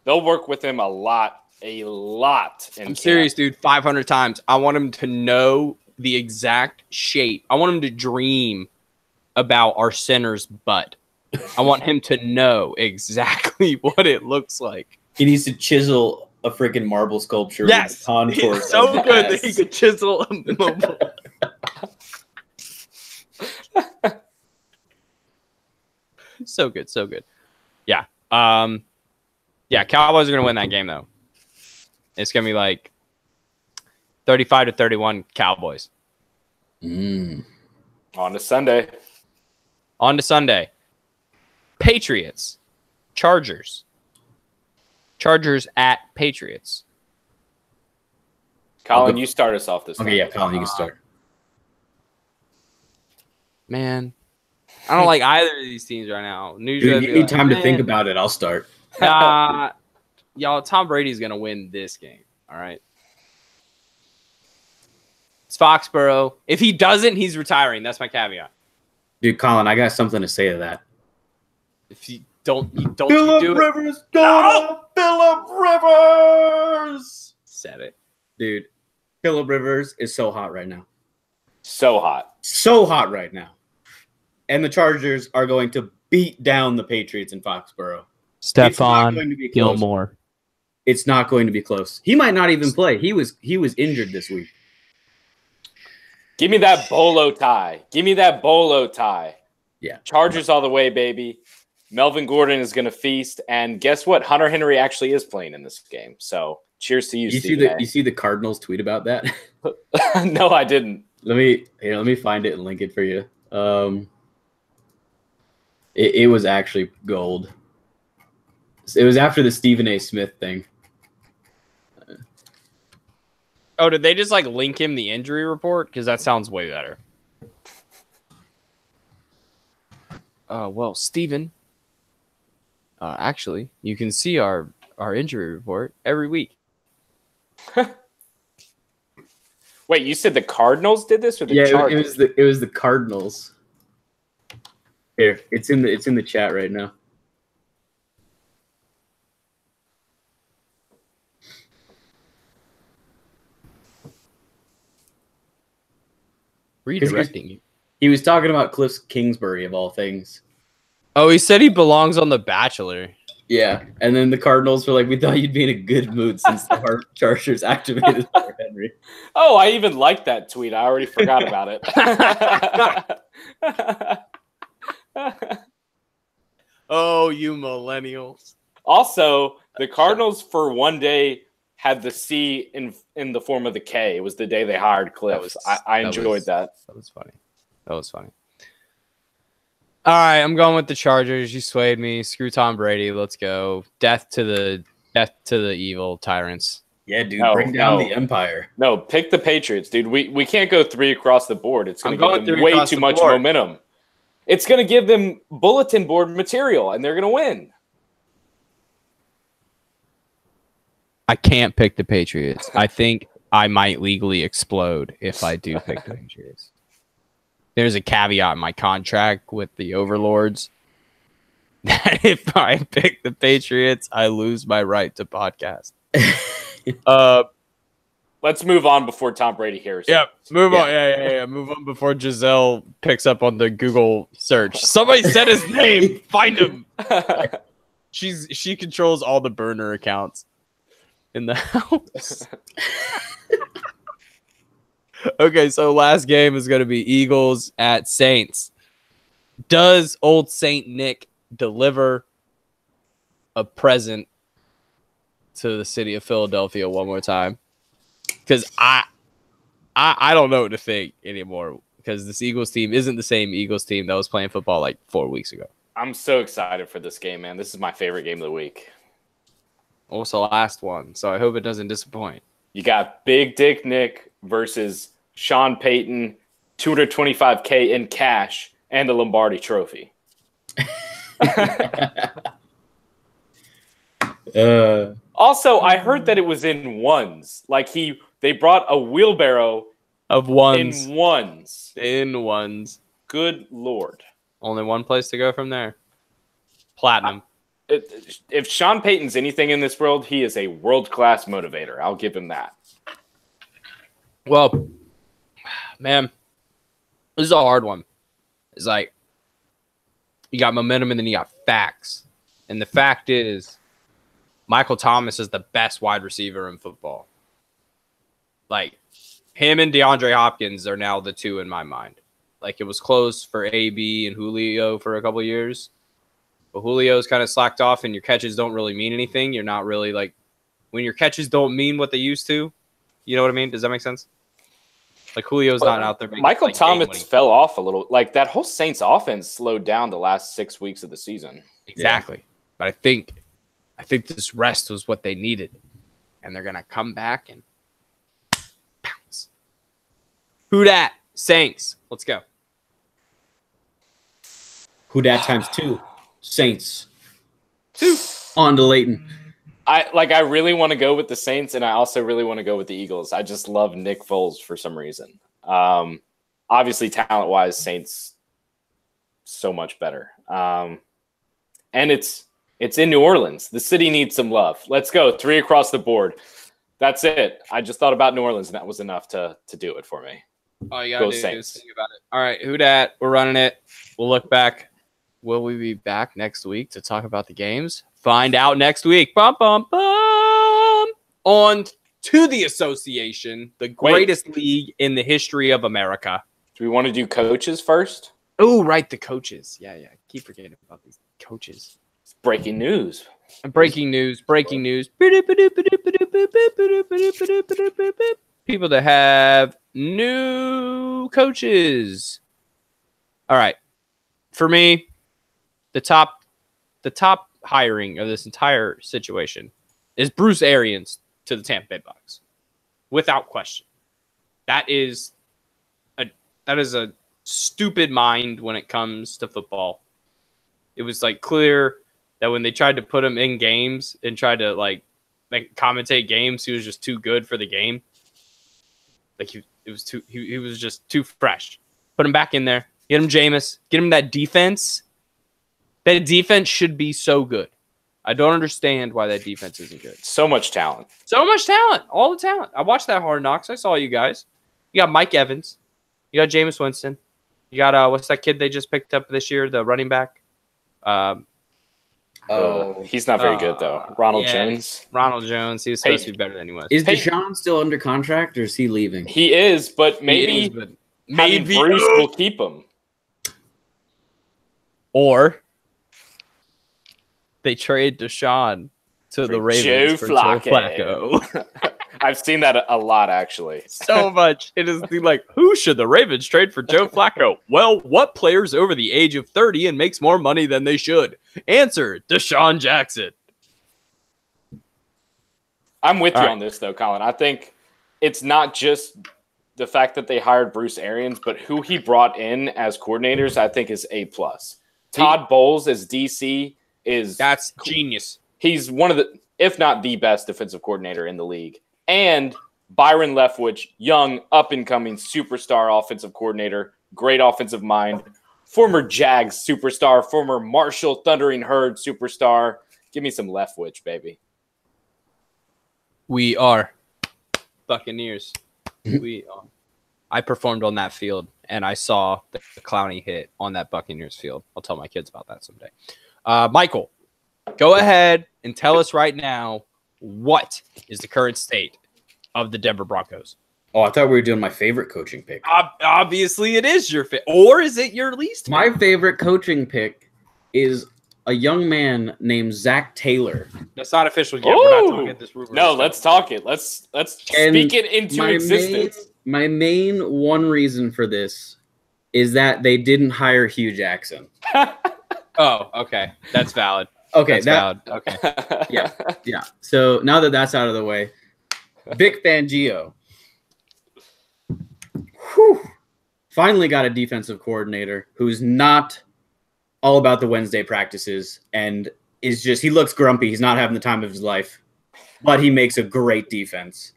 They'll work with him a lot. I'm serious, dude. 500 times. I want him to know the exact shape. I want him to dream about our center's butt. I want him to know exactly what it looks like. He needs to chisel a freaking marble sculpture. Yes, with contours. He's so good that he could chisel a mobile. So good, so good. Yeah. Yeah, Cowboys are gonna win that game though. It's gonna be like 35-31 Cowboys. On to Sunday. Patriots. Chargers. Chargers at Patriots. Colin, you start us off this time. Okay, yeah, Colin, you can start. Man, I don't like either of these teams right now. Dude, you need time to think about it. I'll start. Y'all, Tom Brady's going to win this game. All right. It's Foxborough. If he doesn't, he's retiring. That's my caveat. Dude, Colin, I got something to say to that. If you don't Phillip do Rivers, it. Go to Phillip Rivers. Said it. Dude, Phillip Rivers is so hot right now. So hot. So hot right now. And the Chargers are going to beat down the Patriots in Foxborough. Stephon Gilmore. It's not going to be close. He might not even play. He was injured this week. Give me that bolo tie. Yeah. Chargers all the way, baby. Melvin Gordon is going to feast. And guess what? Hunter Henry actually is playing in this game. So cheers to you, Steve. You see the Cardinals tweet about that? No, I didn't. Let me find it and link it for you. It was actually gold. It was after the Stephen A. Smith thing. Oh, did they just like link him the injury report? Because that sounds way better. Well, Steven, actually, you can see our injury report every week. Wait, you said the Cardinals did this, or the Chargers? It was the Cardinals. Here, it's in the chat right now. Redirecting you. He was talking about Cliff Kingsbury of all things. Oh, he said he belongs on The Bachelor. Yeah, and then the Cardinals were like, "We thought you'd be in a good mood since the Chargers activated Hunter Henry." Oh, I even liked that tweet. I already forgot about it. Oh, you millennials. Also, the Cardinals for one day had the C in the form of the K. It was the day they hired Cliff. I enjoyed that. That was funny. That was funny. All right, I'm going with the Chargers. You swayed me. Screw Tom Brady. Let's go. Death to the evil tyrants. Yeah, dude, bring down the empire. No, pick the Patriots, dude. We can't go 3 across the board. It's going to give them way too much momentum. It's going to give them bulletin board material, and they're going to win. I can't pick the Patriots. I think I might legally explode if I do pick the Patriots. There's a caveat in my contract with the overlords that if I pick the Patriots, I lose my right to podcast. Let's move on before Tom Brady hears. Yep, move on. Yeah. Move on before Giselle picks up on the Google search. Somebody said his name. Find him. She controls all the burner accounts in the house. Okay, so last game is going to be Eagles at Saints. Does old Saint Nick deliver a present to the city of Philadelphia one more time? Because I don't know what to think anymore, because this Eagles team isn't the same Eagles team that was playing football like 4 weeks ago. I'm so excited for this game, man. This is my favorite game of the week. Also last one, so I hope it doesn't disappoint. You got Big Dick Nick versus Sean Payton, $225K in cash and a Lombardi trophy. Also, I heard that it was in ones. Like they brought a wheelbarrow of ones. In ones. Good Lord. Only one place to go from there. Platinum. If Sean Payton's anything in this world, he is a world-class motivator. I'll give him that. Well, man, this is a hard one. It's like you got momentum and then you got facts. And the fact is Michael Thomas is the best wide receiver in football. Like, him and DeAndre Hopkins are now the two in my mind. Like, it was close for AB and Julio for a couple of years. But Julio's kind of slacked off, and your catches don't really mean anything. You're not really, like, when your catches don't mean what they used to, you know what I mean? Does that make sense? Like, Julio's not out there. Michael Thomas fell off a little. Like, that whole Saints offense slowed down the last 6 weeks of the season. Exactly. Yeah. But I think this rest was what they needed. And they're going to come back and pounce. Who dat? Saints. Let's go. Who dat times 2? Saints. 2. On to Leighton. I really want to go with the Saints, and I also really want to go with the Eagles. I just love Nick Foles for some reason. Obviously, talent-wise, Saints so much better. And it's in New Orleans. The city needs some love. Let's go. 3 across the board. That's it. I just thought about New Orleans, and that was enough to do it for me. All you got to do is think about it. All right, who dat? We're running it. We'll look back. Will we be back next week to talk about the games? Find out next week. Bum, bum, bum. On to the association, the greatest league in the history of America. Do we want to do coaches first? Oh, right, the coaches. Yeah. Keep forgetting about these coaches. It's breaking news. Breaking news. People that have new coaches. All right. For me, the top hiring of this entire situation is Bruce Arians to the Tampa Bay Bucks. Without question. That is a stupid mind when it comes to football. It was like clear that when they tried to put him in games and tried to like commentate games, he was just too good for the game. Like he was just too fresh. Put him back in there. Get him Jameis. Get him that defense. That defense should be so good. I don't understand why that defense isn't good. So much talent. So much talent. All the talent. I watched that Hard Knocks. I saw you guys. You got Mike Evans. You got Jameis Winston. You got what's that kid they just picked up this year, the running back? He's not very good though. Ronald Jones. Ronald Jones. He was supposed to be better than he was. Is Deshaun still under contract or is he leaving? He is, but maybe Bruce will keep him. Or they trade Deshaun to the Ravens for Joe Flacco. I've seen that a lot, actually. So much. It is like, who should the Ravens trade for Joe Flacco? Well, what player's over the age of 30 and makes more money than they should? Answer, Deshaun Jackson. I'm with you on this, though, Colin. I think it's not just the fact that they hired Bruce Arians, but who he brought in as coordinators, I think, is A+. Todd Bowles as DC is... That's genius. He's one of the, if not the best defensive coordinator in the league. And Byron Leftwich, young, up-and-coming superstar offensive coordinator, great offensive mind, former Jags superstar, former Marshall Thundering Herd superstar. Give me some Leftwich, baby. We are Buccaneers. We are. I performed on that field, and I saw the Clowney hit on that Buccaneers field. I'll tell my kids about that someday. Michael, go ahead and tell us right now, what is the current state of the Denver Broncos? Oh, I thought we were doing my favorite coaching pick. Obviously, it is your fit, or is it your least? My favorite coaching pick is a young man named Zach Taylor. That's not official yet. We're not talking this rumor. No, let's talk it. Let's speak it into existence. My main one reason for this is that they didn't hire Hugh Jackson. Oh, okay. That's valid. Okay, that's valid. Okay. Yeah. So now that that's out of the way, Vic Fangio. Finally got a defensive coordinator who's not all about the Wednesday practices and is just, he looks grumpy. He's not having the time of his life, but he makes a great defense.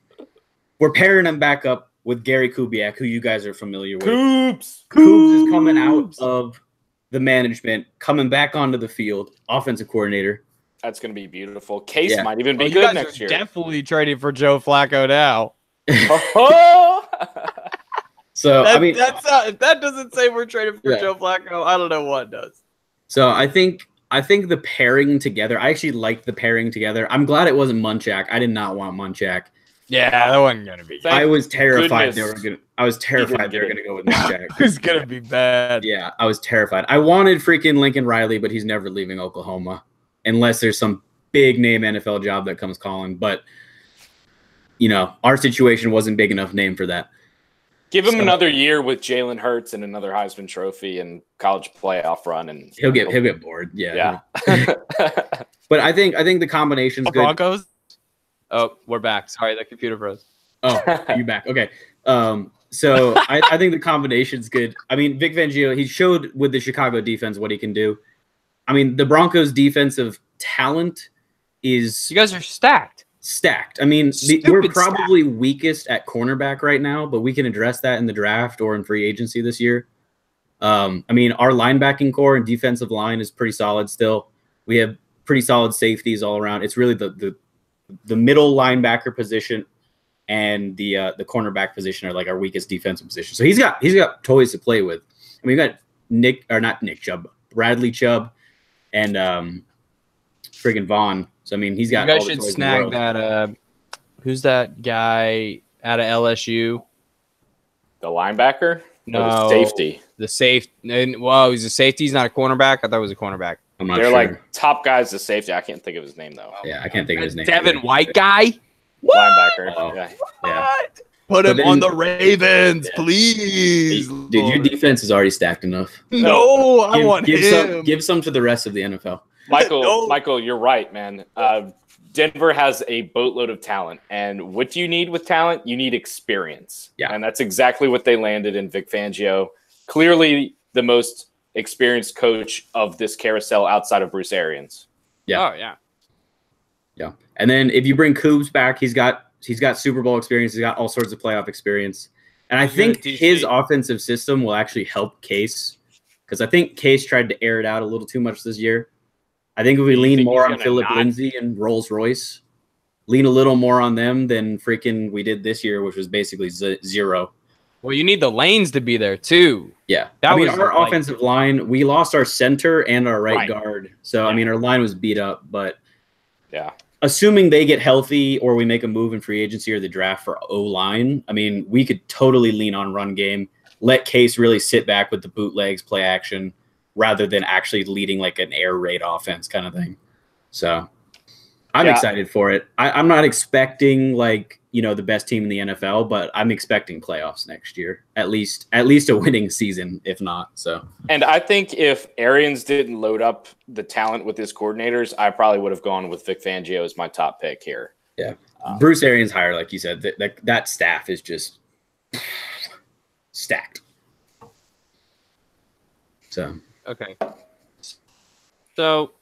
We're pairing him back up with Gary Kubiak, who you guys are familiar with. Coobs is coming out of the management, coming back onto the field, offensive coordinator. That's going to be beautiful. Case might even be good next year. Definitely trading for Joe Flacco now. So that doesn't say we're trading for Joe Flacco. I don't know what does. So I think the pairing together. I actually liked the pairing together. I'm glad it wasn't Munchak. I did not want Munchak. Yeah, that wasn't gonna be. I was terrified they were gonna go with Munchak. It's gonna be bad. Yeah, I was terrified. I wanted freaking Lincoln Riley, but he's never leaving Oklahoma unless there's some big name NFL job that comes calling. But our situation wasn't big enough name for that. Give him another year with Jalen Hurts and another Heisman Trophy and college playoff run, and he'll get bored. Yeah. But I think the combination's good. Broncos. Oh, we're back. Sorry, the computer froze. Oh, you're back. Okay. So I think the combination's good. I mean, Vic Fangio, he showed with the Chicago defense what he can do. I mean, the Broncos' defensive talent is... You guys are stacked. I mean, we're probably weakest at cornerback right now, but we can address that in the draft or in free agency this year. I mean, our linebacking core and defensive line is pretty solid still. We have pretty solid safeties all around. It's really the middle linebacker position and the cornerback position are like our weakest defensive position. So he's got toys to play with. I mean, we got Bradley Chubb, and friggin' Vaughn. So I mean, he's got. You guys should snag that. Who's that guy out of LSU? The linebacker? No, the safety. The safety. Well, he's a safety. He's not a cornerback. I thought it was a cornerback. They're like top guys to safety. I can't think of his name though. Yeah, I can't think of his name. Devin White guy. Linebacker. Oh, yeah. Put him on the Ravens, please. Dude, your defense is already stacked enough. No, I want him. Give some to the rest of the NFL. Michael, you're right, man. Denver has a boatload of talent, and what do you need with talent? You need experience. Yeah, and that's exactly what they landed in Vic Fangio. Clearly, the most experienced coach of this carousel outside of Bruce Arians. Yeah. Oh yeah. Yeah, and then if you bring Coobs back, he's got Super Bowl experience. He's got all sorts of playoff experience, and I think his offensive system will actually help Case, because I think Case tried to air it out a little too much this year. I think if we lean more on Philip Lindsay and Rolls Royce, lean a little more on them than freaking we did this year, which was basically zero. Well, you need the lanes to be there too. Yeah, our offensive line, we lost our center and our right guard, so I mean our line was beat up. But yeah, assuming they get healthy or we make a move in free agency or the draft for O-line, I mean we could totally lean on run game, let Case really sit back with the bootlegs, play action, rather than actually leading like an air raid offense kind of thing. So I'm excited for it. I'm not expecting like, the best team in the NFL, but I'm expecting playoffs next year. At least a winning season, if not. So. And I think if Arians didn't load up the talent with his coordinators, I probably would have gone with Vic Fangio as my top pick here. Yeah. Bruce Arians hire, like you said, that staff is just stacked. So. Okay. So,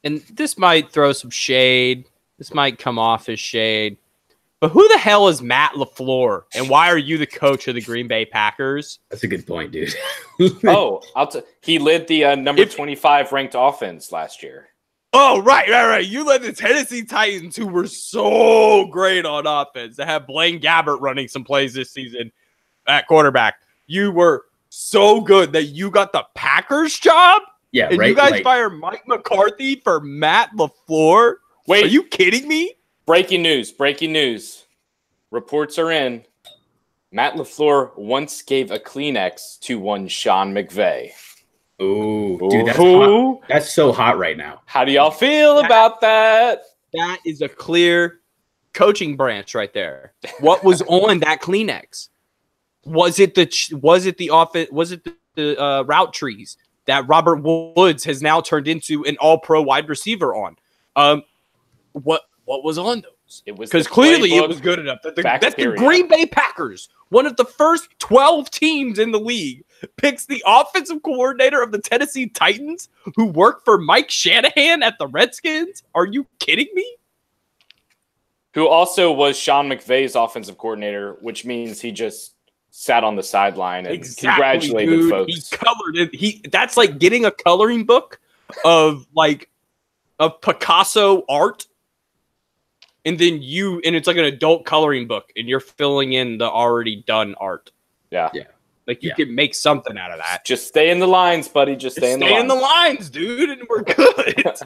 and this might throw some shade. This might come off as shade. But who the hell is Matt LaFleur? And why are you the coach of the Green Bay Packers? That's a good point, dude. He led the number 25 ranked offense last year. Oh, right. You led the Tennessee Titans, who were so great on offense. They have Blaine Gabbert running some plays this season at quarterback. You were so good that you got the Packers job? Yeah, and right. You guys fire Mike McCarthy for Matt LaFleur? Wait, are you kidding me? Breaking news. Reports are in. Matt LaFleur once gave a Kleenex to one Sean McVay. Ooh, dude, that's hot. That's so hot right now. How do y'all feel about that? That is a clear coaching branch right there. What was on that Kleenex? Was it the offense? Was it the route trees that Robert Woods has now turned into an all-pro wide receiver on? What was on those? It was because clearly it was good enough. That's the Green Bay Packers, one of the first 12 teams in the league, picks the offensive coordinator of the Tennessee Titans, who worked for Mike Shanahan at the Redskins. Are you kidding me? Who also was Sean McVay's offensive coordinator, which means he just sat on the sideline and congratulated folks. He colored it. That's like getting a coloring book of Picasso art. And then it's like an adult coloring book, and you're filling in the already done art. Yeah. Like you can make something out of that. Just stay in the lines, buddy. Just stay in the lines, dude, and we're good. Dude,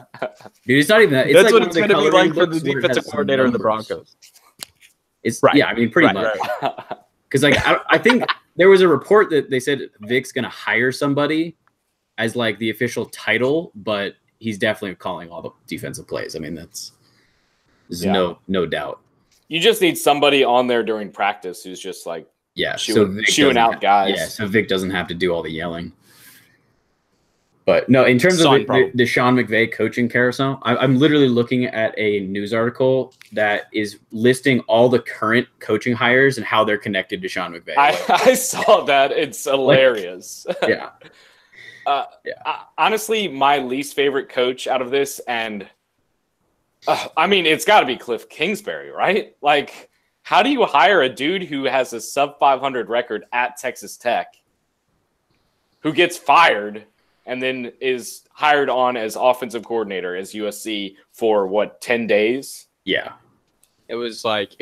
it's not even that. It's That's like what it's going to be like for the defensive coordinator of the Broncos. It's right. Yeah, I mean, pretty much. Because I think there was a report that they said Vic's going to hire somebody as like the official title, but he's definitely calling all the defensive plays. I mean, there's no doubt. You just need somebody on there during practice who's just like chewing out guys. Yeah, so Vic doesn't have to do all the yelling. But no, in terms of the Sean McVay coaching carousel, I'm literally looking at a news article that is listing all the current coaching hires and how they're connected to Sean McVay. I saw that. It's hilarious. Yeah. Honestly, my least favorite coach out of this, and I mean, it's got to be Cliff Kingsbury, right? Like, how do you hire a dude who has a sub 500 record at Texas Tech, who gets fired and then is hired on as offensive coordinator as USC for 10 days? Yeah. It was like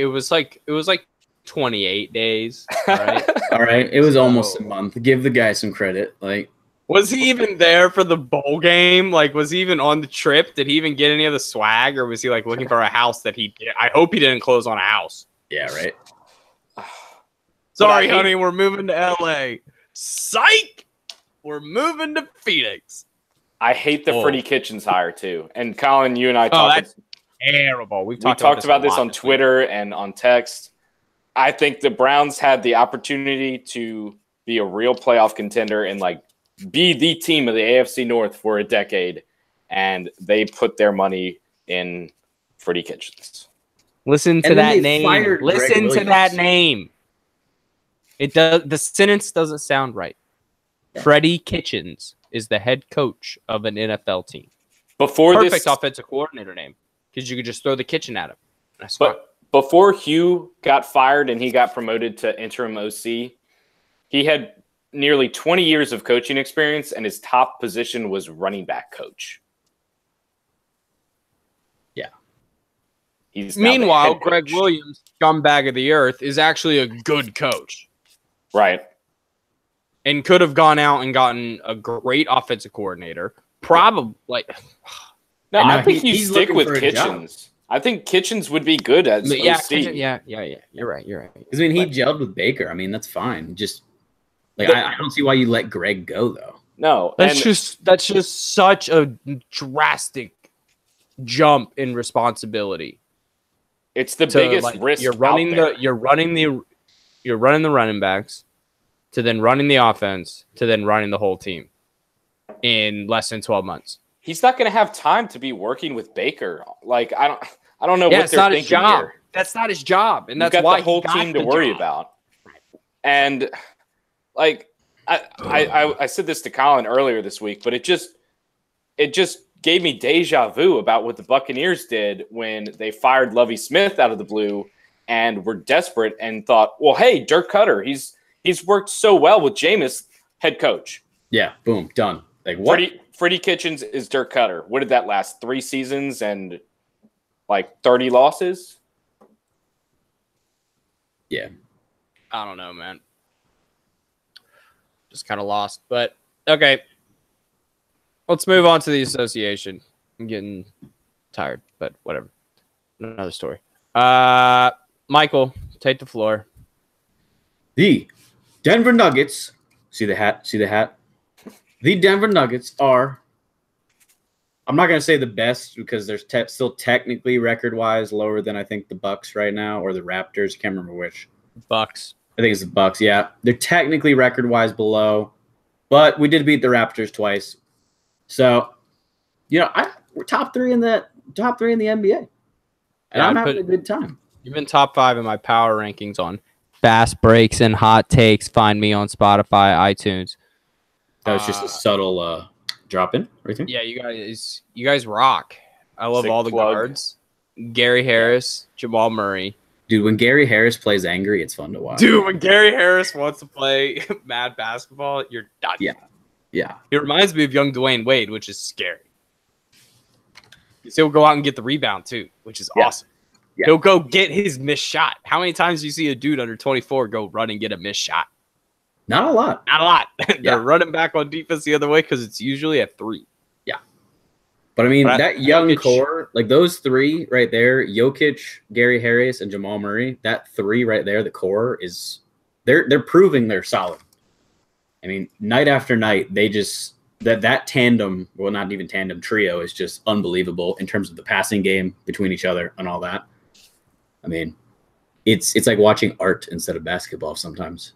28 days. All right. All right. It was almost a month. Give the guy some credit. Like, was he even there for the bowl game? Like, was he even on the trip? Did he even get any of the swag, or was he like looking for a house that I hope he didn't close on a house. Yeah, right. Sorry, honey, we're moving to LA. Psych! We're moving to Phoenix. I hate the Freddie Kitchens hire too. And Colin, you and I talked. That's terrible. We talked about this on Twitter and on text. I think the Browns had the opportunity to be a real playoff contender and like be the team of the AFC North for a decade, and they put their money in Freddie Kitchens. Listen to that name. Listen to that name. It does. The sentence doesn't sound right. Yeah. Freddie Kitchens is the head coach of an NFL team. Perfect offensive coordinator name, because you could just throw the kitchen at him. But before Hugh got fired and he got promoted to interim OC, he had nearly 20 years of coaching experience, and his top position was running back coach. Yeah. Meanwhile, Greg Williams, scumbag of the earth, is actually a good coach. Right. And could have gone out and gotten a great offensive coordinator. Probably. No, I think you stick with Kitchens. I think Kitchens would be good as OC. Yeah. You're right. Because, I mean, he gelled with Baker. I mean, that's fine. Just like I don't see why you let Greg go, though. No. That's just such a drastic jump in responsibility. It's the biggest risk. You're running the running backs, to then running the offense, to then running the whole team in less than 12 months. He's not going to have time to be working with Baker. Like I don't know what it's they're not thinking his job. here. That's not his job, and that's You've got why the whole team to worry about. And like I said this to Colin earlier this week, but it just gave me deja vu about what the Buccaneers did when they fired Lovie Smith out of the blue and were desperate and thought, well, hey, Dirk Cutter, he's worked so well with Jameis, head coach. Yeah, boom, done. Like what? Freddie Kitchens is Dirk Cutter. What did that last? 3 seasons and like 30 losses? Yeah. I don't know, man. Just kind of lost. But, okay. Let's move on to the association. I'm getting tired, but whatever. Another story. Michael, take the floor. The Denver Nuggets. See the hat? See the hat? The Denver Nuggets are, I'm not going to say the best because they're still technically record-wise lower than I think the Bucks right now or the Raptors. Can't remember which. Bucks. I think it's the Bucks, yeah. They're technically record-wise below, but we did beat the Raptors twice. So, you know, we're top three in the NBA. And I'm having a good time. You've been top 5 in my power rankings on Fast Breaks and Hot Takes. Find me on Spotify, iTunes. That was just a subtle drop in right there. Yeah, you guys rock. I love Sick all the plug. guards. Gary Harris, Jamal Murray. Dude, when Gary Harris plays angry, it's fun to watch. Dude, when Gary Harris wants to play mad basketball, you're done. Yeah. He reminds me of young Dwayne Wade, which is scary. He'll go out and get the rebound too, which is awesome. Yeah. He'll go get his missed shot. How many times do you see a dude under 24 go run and get a missed shot? Not a lot. Not a lot. They're running back on defense the other way because it's usually at 3. Yeah. But I mean, that young core, like those 3 right there, Jokic, Gary Harris, and Jamal Murray, that 3 right there, the core is they're proving they're solid. I mean, night after night, they just that tandem, well, not even tandem, trio is just unbelievable in terms of the passing game between each other and all that. I mean, it's like watching art instead of basketball sometimes.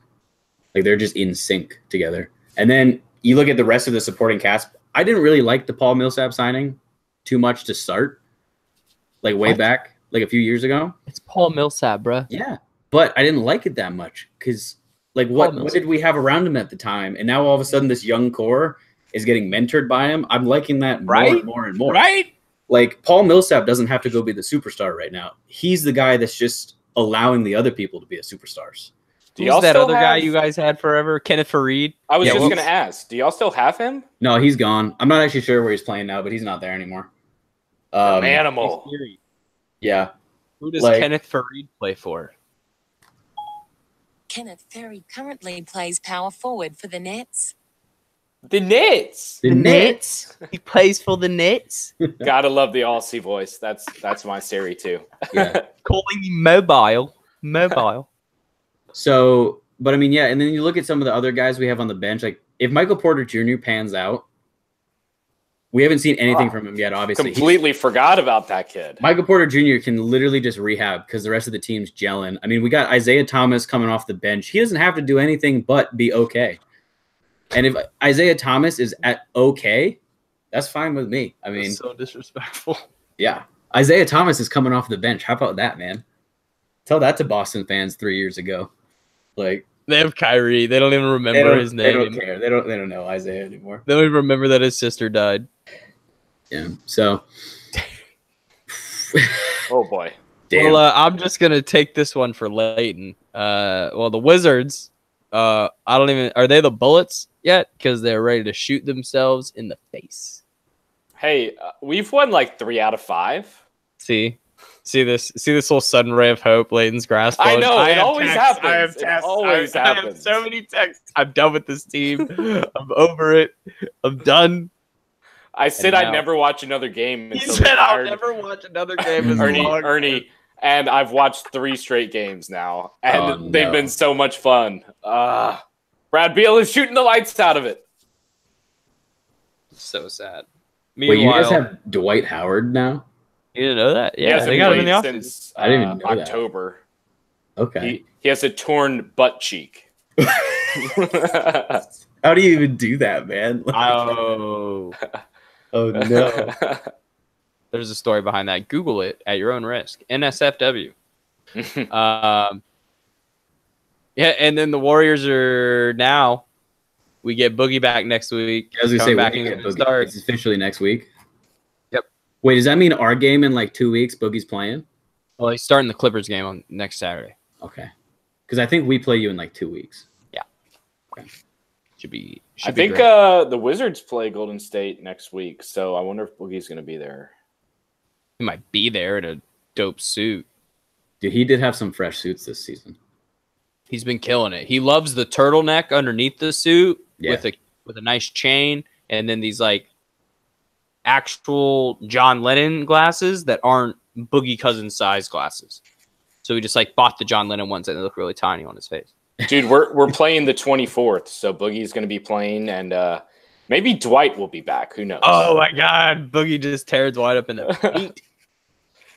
Like they're just in sync together. And then you look at the rest of the supporting cast. I didn't really like the Paul Millsap signing too much to start, like way back, like a few years ago. It's Paul Millsap, bro. Yeah, but I didn't like it that much because, like, what did we have around him at the time? And now all of a sudden, this young core is getting mentored by him. I'm liking that more and more and more. Right? Like Paul Millsap doesn't have to go be the superstar right now. He's the guy that's just allowing the other people to be the superstars. Who's that other guy you guys had forever? Kenneth Faried? I was just going to ask, do y'all still have him? No, he's gone. I'm not actually sure where he's playing now, but he's not there anymore. An animal. Yeah. Who does Kenneth Faried play for? Kenneth Faried currently plays power forward for the Nets. The Nets. The Nets. He plays for the Nets. Gotta love the Aussie voice. That's my Siri too. Yeah. Calling me mobile. So, but I mean, yeah, and then you look at some of the other guys we have on the bench. Like, if Michael Porter Jr. pans out, we haven't seen anything from him yet, obviously. Completely forgot about that kid. Michael Porter Jr. can literally just rehab because the rest of the team's gelling. I mean, we got Isaiah Thomas coming off the bench. He doesn't have to do anything but be okay. And if Isaiah Thomas is at okay, that's fine with me. I mean, that's so disrespectful. Yeah. Isaiah Thomas is coming off the bench. How about that, man? Tell that to Boston fans 3 years ago. Like, they have Kyrie. They don't even remember his name. They don't care. They don't know Isaiah anymore. They don't even remember that his sister died. Yeah. So. Oh boy. Damn. Well, I'm just gonna take this one for Leighton. Well, the Wizards. I don't even. Are they the Bullets yet? Because they're ready to shoot themselves in the face. Hey, we've won like 3 out of 5. See this little sudden ray of hope. Leighton's grasp. I know it always happens. I have texts. Always happens. I have so many texts. I'm done with this team. I'm over it. I'm done. I said I'd never watch another game. He said I'll never watch another game. Ernie, and I've watched 3 straight games now, and they've been so much fun. Brad Beal is shooting the lights out of it. So sad. Wait, you guys have Dwight Howard now? You didn't know that? He Yeah, hasn't they got him in the played office. since I didn't even know that. October. Okay. He has a torn butt cheek. How do you even do that, man? Oh, Oh no. there's a story behind that. Google it at your own risk. NSFW. Yeah, and then the Warriors are now. We get Boogie back next week. As we say, Coming back when in we the get Boogie, start. it's officially next week. Yep. Wait, does that mean our game in like 2 weeks? Boogie's playing. Well, he's starting the Clippers game on next Saturday. Okay. Because I think we play you in like 2 weeks. Should be. I think great. the Wizards play Golden State next week, so I wonder if Boogie's going to be there. He might be there in a dope suit. Dude, he did have some fresh suits this season. He's been killing it. He loves the turtleneck underneath the suit Yeah. with a nice chain, and then these like actual John Lennon glasses that aren't Boogie Cousins size glasses. So he just like bought the John Lennon ones and they look really tiny on his face. Dude, we're playing the 24th, so Boogie's going to be playing, and maybe Dwight will be back. Who knows? Oh my God, Boogie just tears Dwight up in the paint.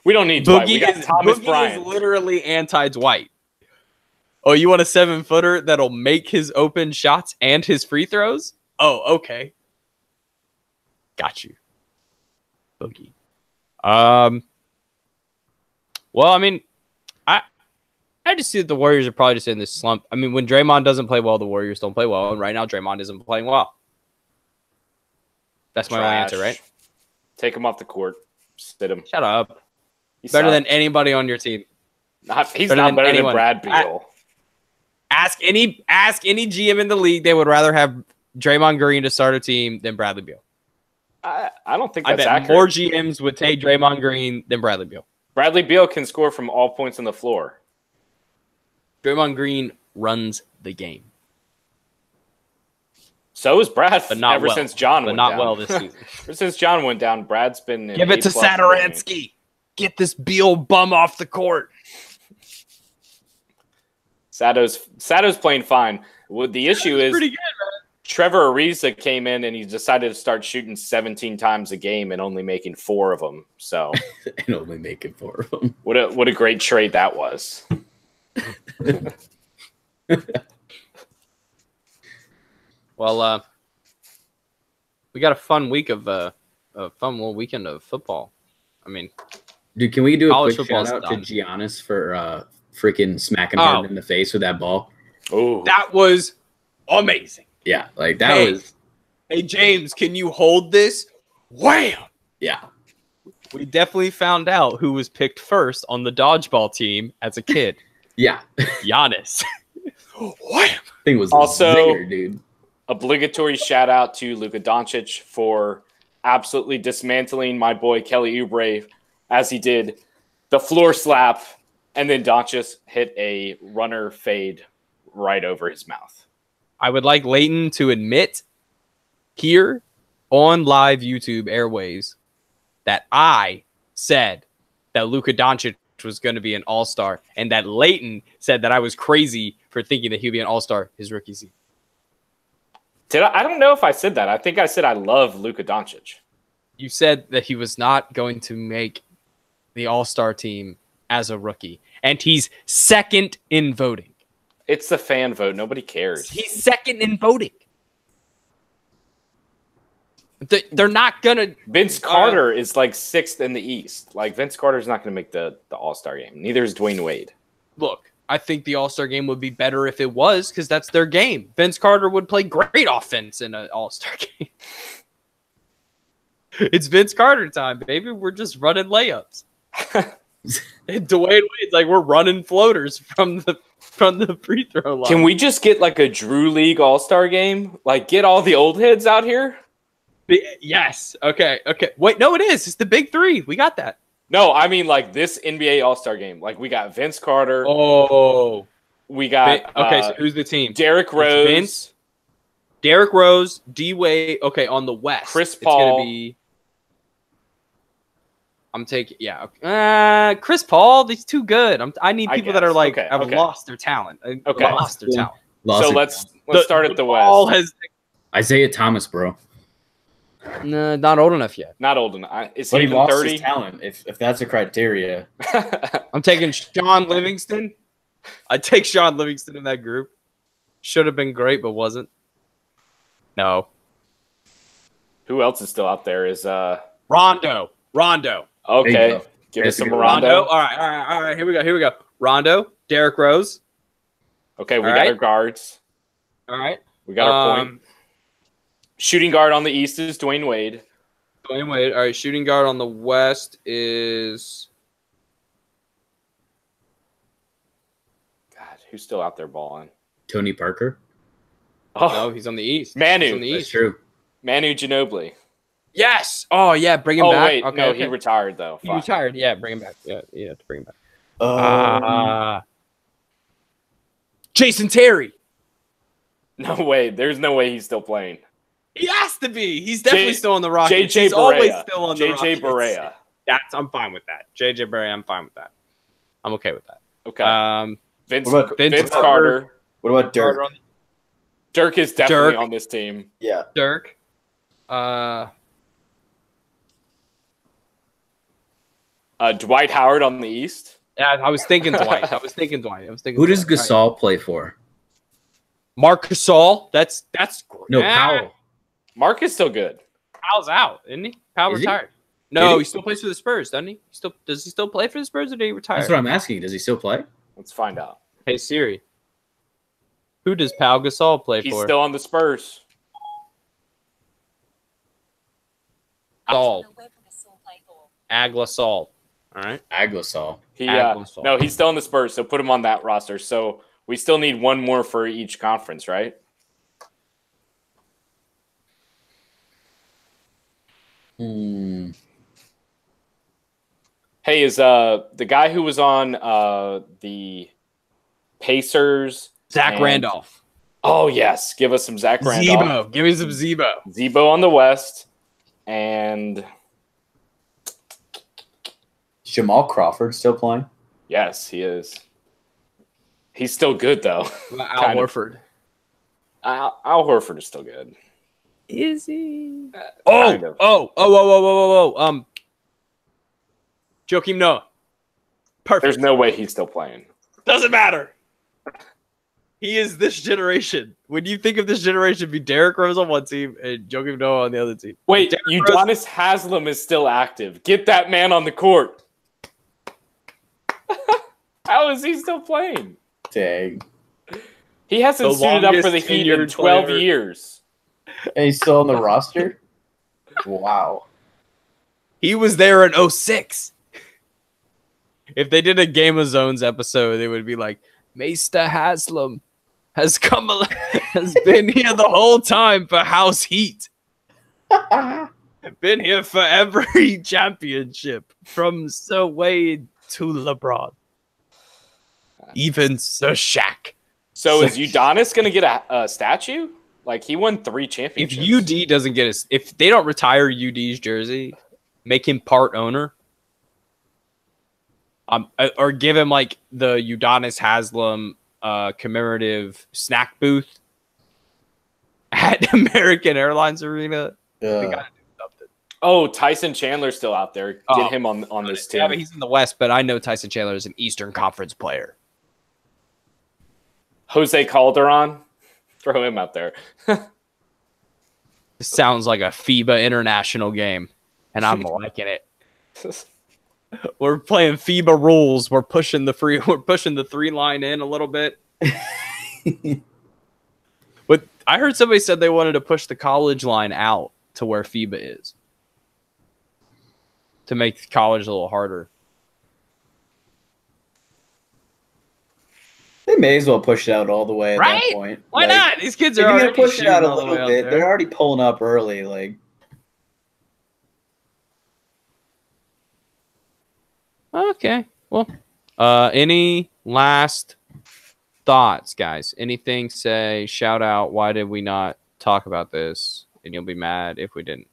We don't need Dwight. We got Thomas Boogie Bryant. is literally anti-Dwight. Oh, you want a 7-footer that'll make his open shots and his free throws? Oh, okay. Got you, Boogie. Well, I mean, I just see that the Warriors are probably just in this slump. I mean, when Draymond doesn't play well, the Warriors don't play well. And right now, Draymond isn't playing well. That's my only answer, right? Take him off the court. Sit him. Shut up. He Better sucks. than anybody on your team. He's better not than better anyone. than Brad Beal. Ask any GM in the league. They would rather have Draymond Green to start a team than Bradley Beal. I don't think I that's bet accurate. more GMs would take Draymond Green than Bradley Beal. Bradley Beal can score from all points on the floor. Draymond Green runs the game, So is Brad. but not ever well. since John but went not down. well this season. Ever since John went down, Brad's been in Give it to A+ Satoransky. Get this Beal bum off the court. Sato's playing fine. Well, the issue is Pretty good, man. Trevor Ariza came in and he decided to start shooting 17 times a game and only making 4 of them. So And only making 4 of them. what a great trade that was. Well, we got a fun week of a fun little weekend of football. I mean, Dude, can we do a College quick football's shout out to done. Giannis for freaking smacking Harden in the face with that ball? Oh, that was amazing. Yeah, like that Hey. was Hey, James, can you hold this? Wham! yeah. We definitely found out who was picked first on the dodgeball team as a kid. Yeah. Giannis. Wham! Thing was Also- a zinger, dude. obligatory shout out to Luka Doncic for absolutely dismantling my boy Kelly Oubre as he did the floor slap, and then Doncic hit a runner fade right over his mouth. I would like Leighton to admit here on live YouTube airways that I said that Luka Doncic was going to be an all-star and that Leighton said that I was crazy for thinking that he would be an all-star his rookie season. I don't know if I said that. I think I said I love Luka Doncic. You said that he was not going to make the all-star team as a rookie, and he's second in voting. It's the fan vote. Nobody cares. He's second in voting. They're not going to... Vince Carter is like 6th in the East. Like Vince Carter's not going to make the All-Star game. Neither is Dwayne Wade. Look, I think the All-Star game would be better if it was, because that's their game. Vince Carter would play great offense in an All-Star game. It's Vince Carter time, baby. We're just running layups. And Dwayne Wade's like, we're running floaters from the free throw line. Can we just get like a Drew League All-Star game? Like get all the old heads out here? Yes. Okay. Wait, no, it is. It's the big three. We got that. No, I mean like this NBA All-Star game. Like we got Vince Carter. Oh. We got Okay, so who's the team? Derrick Rose. Vince, Derrick Rose, D-Wade. Okay, on the West. Chris It's going Paul. to be... I'm taking... Yeah. Chris Paul, he's too good. I need people that are guess. like, Okay, have okay. lost their talent. Okay. Lost their talent. So let's start at the West. Ball has... Isaiah Thomas, bro. No, not old enough yet. Not old enough. Is But he he even lost 30? his talent. If that's a criteria, I'm taking Sean Livingston. I take Sean Livingston in that group. Should have been great, but wasn't. No. Who else is still out there? Is Rondo. There okay. you go. Give That's us some a good Rondo. All right. Here we go. Rondo, Derrick Rose. Okay, we All got right. our guards. All right. We got our point. Shooting guard on the East is Dwayne Wade. Dwayne Wade. All right. Shooting guard on the West is God, who's still out there balling? Tony Parker. Oh, no. He's on the East. Manu. He's on the That's East. true. Manu Ginobili. Yes. Oh yeah. Bring him Oh back. wait, Okay, no, okay. he retired though. He Fuck. retired. Yeah. Bring him back. Yeah. You have to bring him back. Jason Terry. No way. There's no way he's still playing. He has to be. He's definitely J- still on the Rockets. JJ He's always Barea. still on the JJ Rockets. Barea. I'm fine with that. JJ Barea, I'm fine with that. I'm okay with that. Okay. Vince, What about Vince Vince Carter. What about Dirk? Dirk is definitely Dirk. on this team. Yeah. Dirk. Dwight Howard on the East. Yeah, I was thinking Dwight. Who does Dwight. Gasol play for? Marc Gasol. That's great. No, Powell. Mark is still good. Powell's out, isn't he? Powell Is he? retired. No, Did he? he still plays for the Spurs, doesn't he? Does he still play for the Spurs or did he retire? That's what I'm asking. Does he still play? Let's find out. Hey Siri. Who does Pau Gasol play He's for? still on the Spurs. Gasol. Where can Gasol play for? Aglasol. All right. Aglasol. No, he's still on the Spurs, so put him on that roster. So we still need one more for each conference, right? Hmm. Hey, is the guy who was on the Pacers? Zach and- Randolph. Oh yes, give us some Zach Randolph. Zebo. Give me some Zebo. Zebo on the West, and Jamal Crawford still playing? yes, he is. He's still good though. Al Kind of. Horford. Al Horford is still good. Is he? Kind of. Oh. Joakim Noah. Perfect. There's no way he's still playing. Doesn't matter. He is this generation. When you think of this generation, be Derrick Rose on one team and Joakim Noah on the other team. Wait, Derrick Rose- Udonis Haslam is still active. Get that man on the court. How is he still playing? Dang. He hasn't The suited up for the longest Heat in tenured 12 player. years. And he's still on the roster? Wow. He was there in 06. If they did a Game of Zones episode, it would be like, Meister Haslam has been here the whole time for House Heat. Been here for every championship, from Sir Wade to LeBron. Even Sir Shaq. So is Udonis going to get a statue? Like, he won 3 If championships. UD doesn't get us, if they don't retire UD's jersey, make him part owner, or give him like the Udonis Haslam commemorative snack booth at American Airlines Arena. We gotta do something. Oh, Tyson Chandler's still out there. Get Oh, him on this team. Yeah, but he's in the West, but I know Tyson Chandler is an Eastern Conference player. Jose Calderon. Throw him out there. This sounds like a FIBA international game, and I'm liking it. We're playing FIBA rules. We're pushing the 3 line in a little bit. But I heard somebody said they wanted to push the college line out to where FIBA is to make college a little harder. They may as well push it out all the way at Right? that point. Why Like, not? These kids If are you're already gonna push it out a shooting all the way little out bit, there. they're already pulling up early. Like, Okay. Well, any last thoughts, guys? Anything? Say, shout out. Why did we not talk about this? And you'll be mad if we didn't.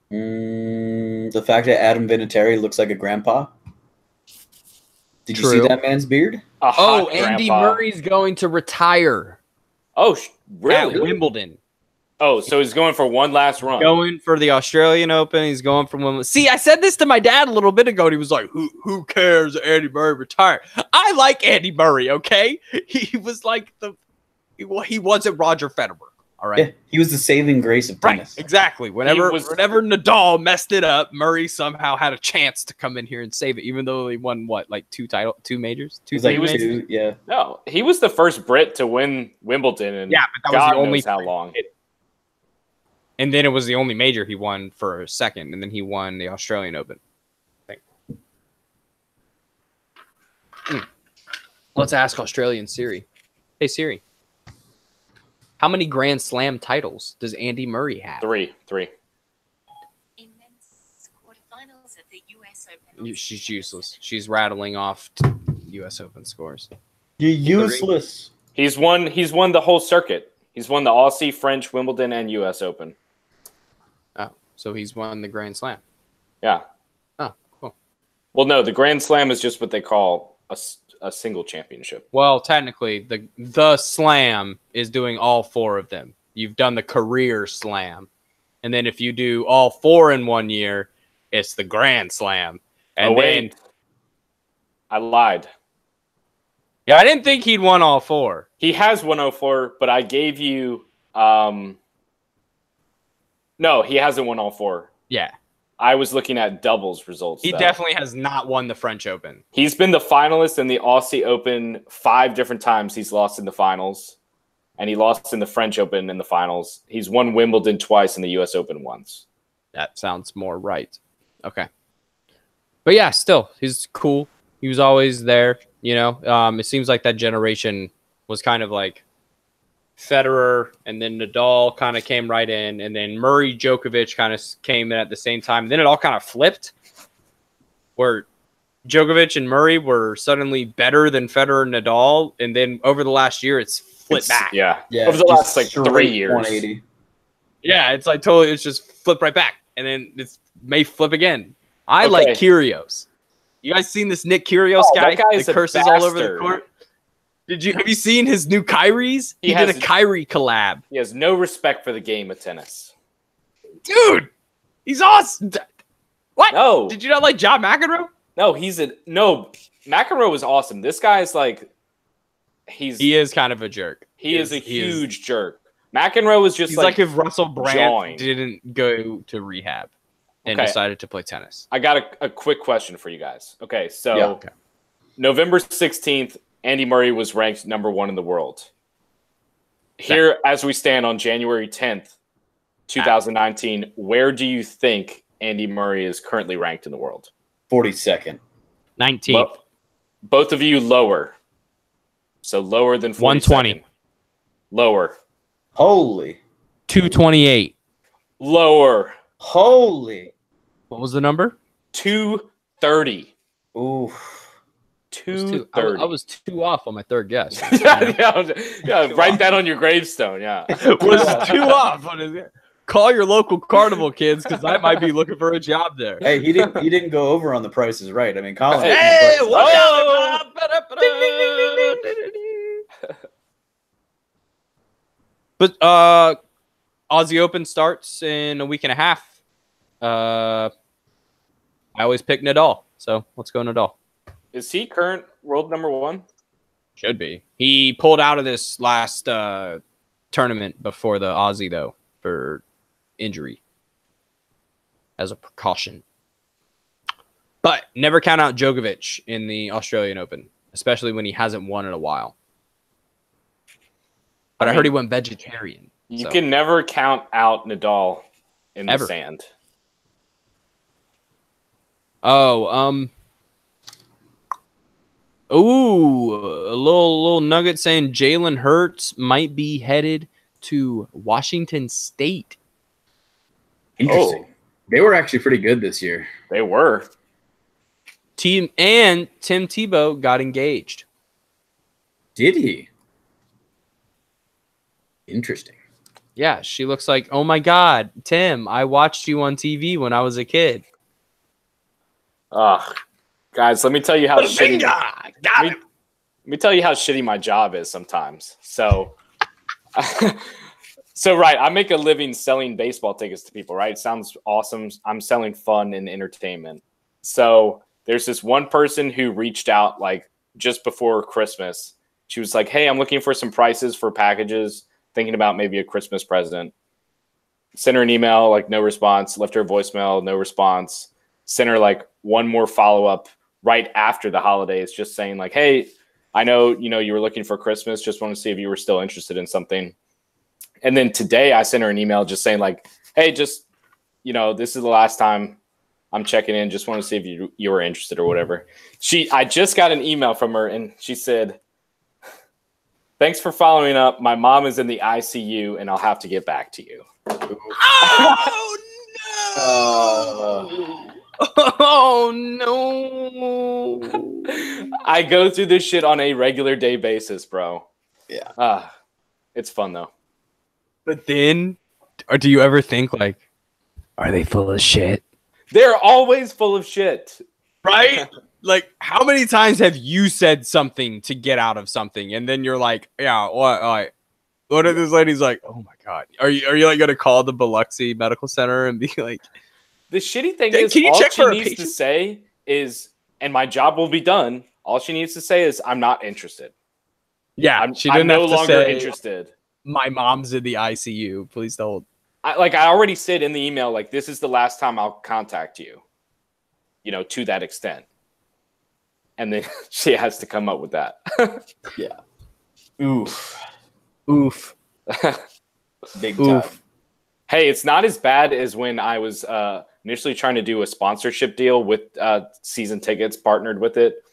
the fact that Adam Vinatieri looks like a grandpa. Did you True. see that man's beard? A hot Andy grandpa. Murray's going to retire Oh, at really? Wimbledon. Oh, so he's going for one last run. Going for the Australian Open. He's going for Wimbledon. See, I said this to my dad a little bit ago, and he was like, "Who cares? Andy Murray retired." I like Andy Murray. Okay, he was like he wasn't Roger Federer. All right, Yeah, he was the saving grace of tennis. right, exactly. Whenever Nadal messed it up, Murray somehow had a chance to come in here and save it, even though he won two majors, He was like majors? two, yeah. No, he was the first Brit to win Wimbledon, and Yeah, but that was God the only knows how long. And then it was the only major he won for a second, and then he won the Australian Open. Let's ask Australian Siri. Hey Siri, how many Grand Slam titles does Andy Murray have? Three. In men's quarterfinals at the US Open. She's useless. She's rattling off U.S. Open scores. You're useless. He's won the whole circuit. He's won the Aussie, French, Wimbledon, and U.S. Open. Oh, so he's won the Grand Slam. Yeah. Oh, cool. Well, no, the Grand Slam is just what they call a single championship. Well, technically, the Slam is doing all four of them. You've done the career Slam, and then if you do all four in 1 year, it's the Grand Slam. And wait. I lied. Yeah, I didn't think he'd won all four. He has 104, but I gave you no, he hasn't won all four. Yeah. I was looking at doubles results. He definitely has not won the French Open. He's been the finalist in the Aussie Open 5 different times. He's lost in the finals, and he lost in the French Open in the finals. He's won Wimbledon twice and the U.S. Open once. That sounds more right. Okay. But yeah, still, he's cool. He was always there, you know. It seems like that generation was kind of like Federer, and then Nadal kind of came right in, and then Murray, Djokovic kind of came in at the same time. Then it all kind of flipped, where Djokovic and Murray were suddenly better than Federer and Nadal, and then over the last year, it's flipped back. Yeah, Yeah, over the last like 3 years. 180. Yeah, it's like totally, it's just flipped right back, and then it may flip again. I Okay. like Kyrgios. You guys seen this Nick Kyrgios guy? that guy's that a curses all over the bastard. court. Have you seen his new Kyries? He has did a Kyrie collab. He has no respect for the game of tennis. Dude, he's awesome. What? No, Did you not like John McEnroe? no, McEnroe was awesome. This guy's like, He is kind of a jerk. he is a huge jerk. McEnroe was just He's like if Russell Brand joined. didn't go to rehab and Okay. decided to play tennis. I got a quick question for you guys. Okay, so Yeah. Okay. November 16th, Andy Murray was ranked number 1 in the world. Here, as we stand on January 10th, 2019, where do you think Andy Murray is currently ranked in the world? 42nd. 19th. Both of you lower. So lower than 120. 42nd. Lower. Holy. 228. Lower. Holy. What was the number? 230. Ooh. 230. I was 2 off on my third guess. yeah, write that on your gravestone. Yeah. was 2 off on his. Call your local carnival kids because I might be looking for a job there. Hey, he didn't go over on the Price is Right. I mean, Colin. Hey, watch Oh! But Aussie Open starts in a week and a half. I always pick Nadal, so let's go Nadal. Is he current world number 1? Should be. He pulled out of this last tournament before the Aussie though for injury as a precaution. But never count out Djokovic in the Australian Open, especially when he hasn't won in a while. But I heard he went vegetarian. You so. can never count out Nadal in Ever. the sand. Oh, ooh, a little nugget saying Jalen Hurts might be headed to Washington State. Interesting. They were actually pretty good this year. They were. Tim Tebow got engaged. Did he? Interesting. Yeah, she looks like, oh my God, Tim, I watched you on TV when I was a kid. Guys, let me tell you how shitty. Got Let me tell you how shitty my job is sometimes. So So, right, I make a living selling baseball tickets to people, right? It sounds awesome. I'm selling fun and entertainment. So there's this one person who reached out like just before Christmas. She was like, hey, I'm looking for some prices for packages, thinking about maybe a Christmas present. Sent her an email, like no response. Left her a voicemail, no response. Sent her like one more follow-up right after the holidays, just saying like, hey, I know, you were looking for Christmas. Just want to see if you were still interested in something. And then today I sent her an email just saying like, hey, just, this is the last time I'm checking in. Just want to see if you were interested or whatever. I just got an email from her and she said, thanks for following up. My mom is in the ICU and I'll have to get back to you. Oh, no. Oh, no. I go through this shit on a regular day basis, bro. Yeah. It's fun though. But then, or do you ever think like, are they full of shit? They're always full of shit. Right? Like, how many times have you said something to get out of something, and then you're like, yeah, what? Like, what if this lady's like, oh my god, are you like gonna call the Biloxi Medical Center and be like, the shitty thing can is, you all check she for a needs to patient? say is, and my job will be done. All she needs to say is, I'm not interested. Yeah, she didn't I'm no have to longer say, interested. my mom's in the ICU. Please don't. I already said in the email, like, this is the last time I'll contact you, to that extent. And then she has to come up with that. Yeah. Oof. Big time. Hey, it's not as bad as when I was initially trying to do a sponsorship deal with season tickets, partnered with it.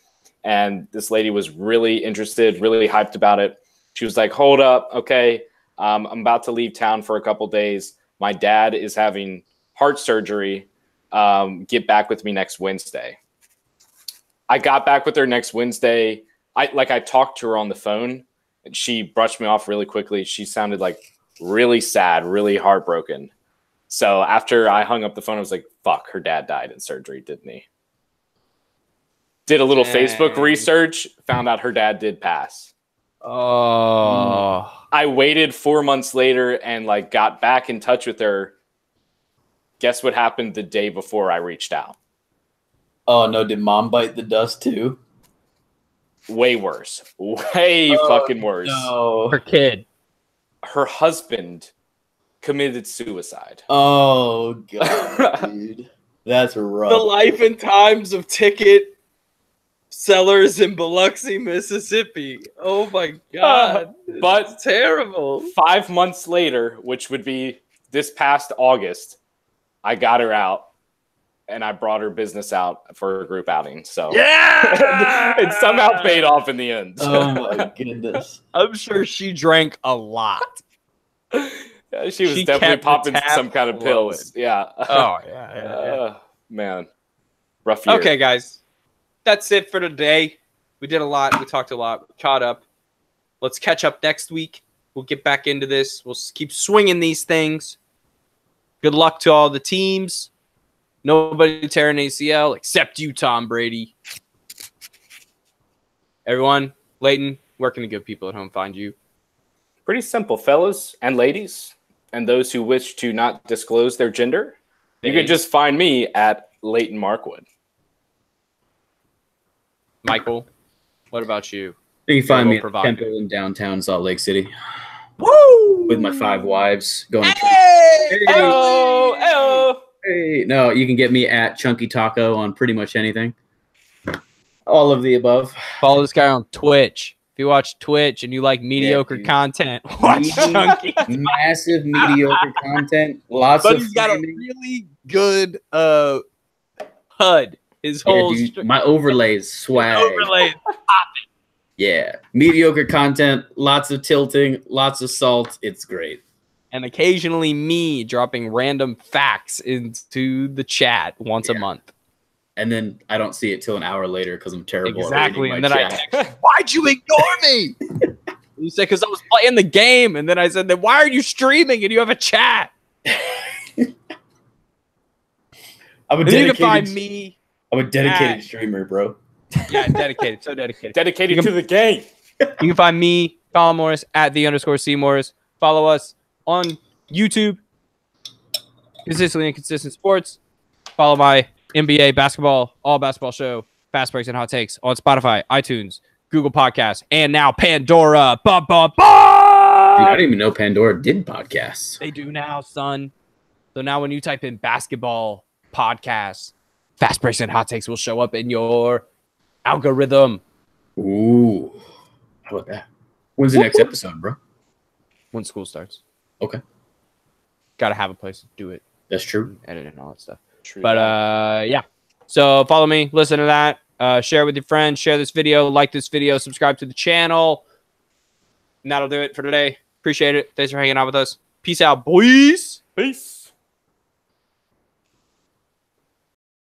And this lady was really interested, really hyped about it. She was like, hold up. Okay. I'm about to leave town for a couple days. My dad is having heart surgery. Get back with me next Wednesday. I got back with her next Wednesday. I talked to her on the phone and she brushed me off really quickly. She sounded like really sad, really heartbroken. So after I hung up the phone, I was like, fuck, her dad died in surgery, didn't he? Did a little Facebook research, found out her dad did pass. Oh. I waited 4 months later and like got back in touch with her. Guess what happened the day before I reached out? Oh no, did mom bite the dust too? Way worse. Way fucking worse. No. Her kid. Her husband committed suicide. Oh god, dude. That's rough. The life and times of ticket sellers in Biloxi, Mississippi. Oh my god. But it's terrible. 5 months later, which would be this past August, I got her out and I brought her business out for a group outing. So yeah, it somehow paid off in the end. Oh my goodness. I'm sure she drank a lot. Yeah, she was She definitely kept the popping tap some kind of pills. flowing. Yeah. Oh yeah. Man. Rough year. Okay, guys. That's it for today. We did a lot. We talked a lot. We caught up. Let's catch up next week. We'll get back into this. We'll keep swinging these things. Good luck to all the teams. Nobody tearing ACL except you, Tom Brady. Everyone, Leighton, where can the good people at home find you? Pretty simple, fellas and ladies, and those who wish to not disclose their gender. You can just find me at Leighton Markwood. Michael, what about you? You can find me at the Provocative. temple in downtown Salt Lake City Woo! with my 5 wives going. Hey! Oh. Hey, no, you can get me at Chunky Taco on pretty much anything. All of the above. Follow this guy on Twitch. If you watch Twitch and you like mediocre dude. content, watch Chunky. Massive mediocre content. Lots But of he's got a framing. really good HUD. His Yeah, whole dude, my overlays swag. overlay. Yeah. Mediocre content, lots of tilting, lots of salt. It's great. And occasionally me dropping random facts into the chat once a Yeah. month. And then I don't see it till an hour later because I'm terrible Exactly. at And reading then my I chat. text, why'd you ignore me? You said, because I was playing the game. And then I said, then why are you streaming and you have a chat? I'm a And you can dedicated, find me. I'm a dedicated at- streamer, bro. Yeah, dedicated. So dedicated. Dedicated to the game. You can find me, Colin Morris, at @the_C Morris. Follow us on YouTube, Consistently Inconsistent Sports. Follow my NBA basketball, all basketball show, Fast Breaks and Hot Takes on Spotify, iTunes, Google Podcasts, and now Pandora. Bum, bum, bum! Dude, I didn't even know Pandora did podcasts. They do now, son. So now when you type in basketball podcasts, Fast Breaks and Hot Takes will show up in your algorithm. Ooh. How about that? When's the next episode, bro? When school starts. Okay. Got to have a place to do it. That's true. Edit and all that stuff. True. But yeah. So follow me, listen to that, share with your friends, share this video, like this video, subscribe to the channel. And that'll do it for today. Appreciate it. Thanks for hanging out with us. Peace out, boys. Peace.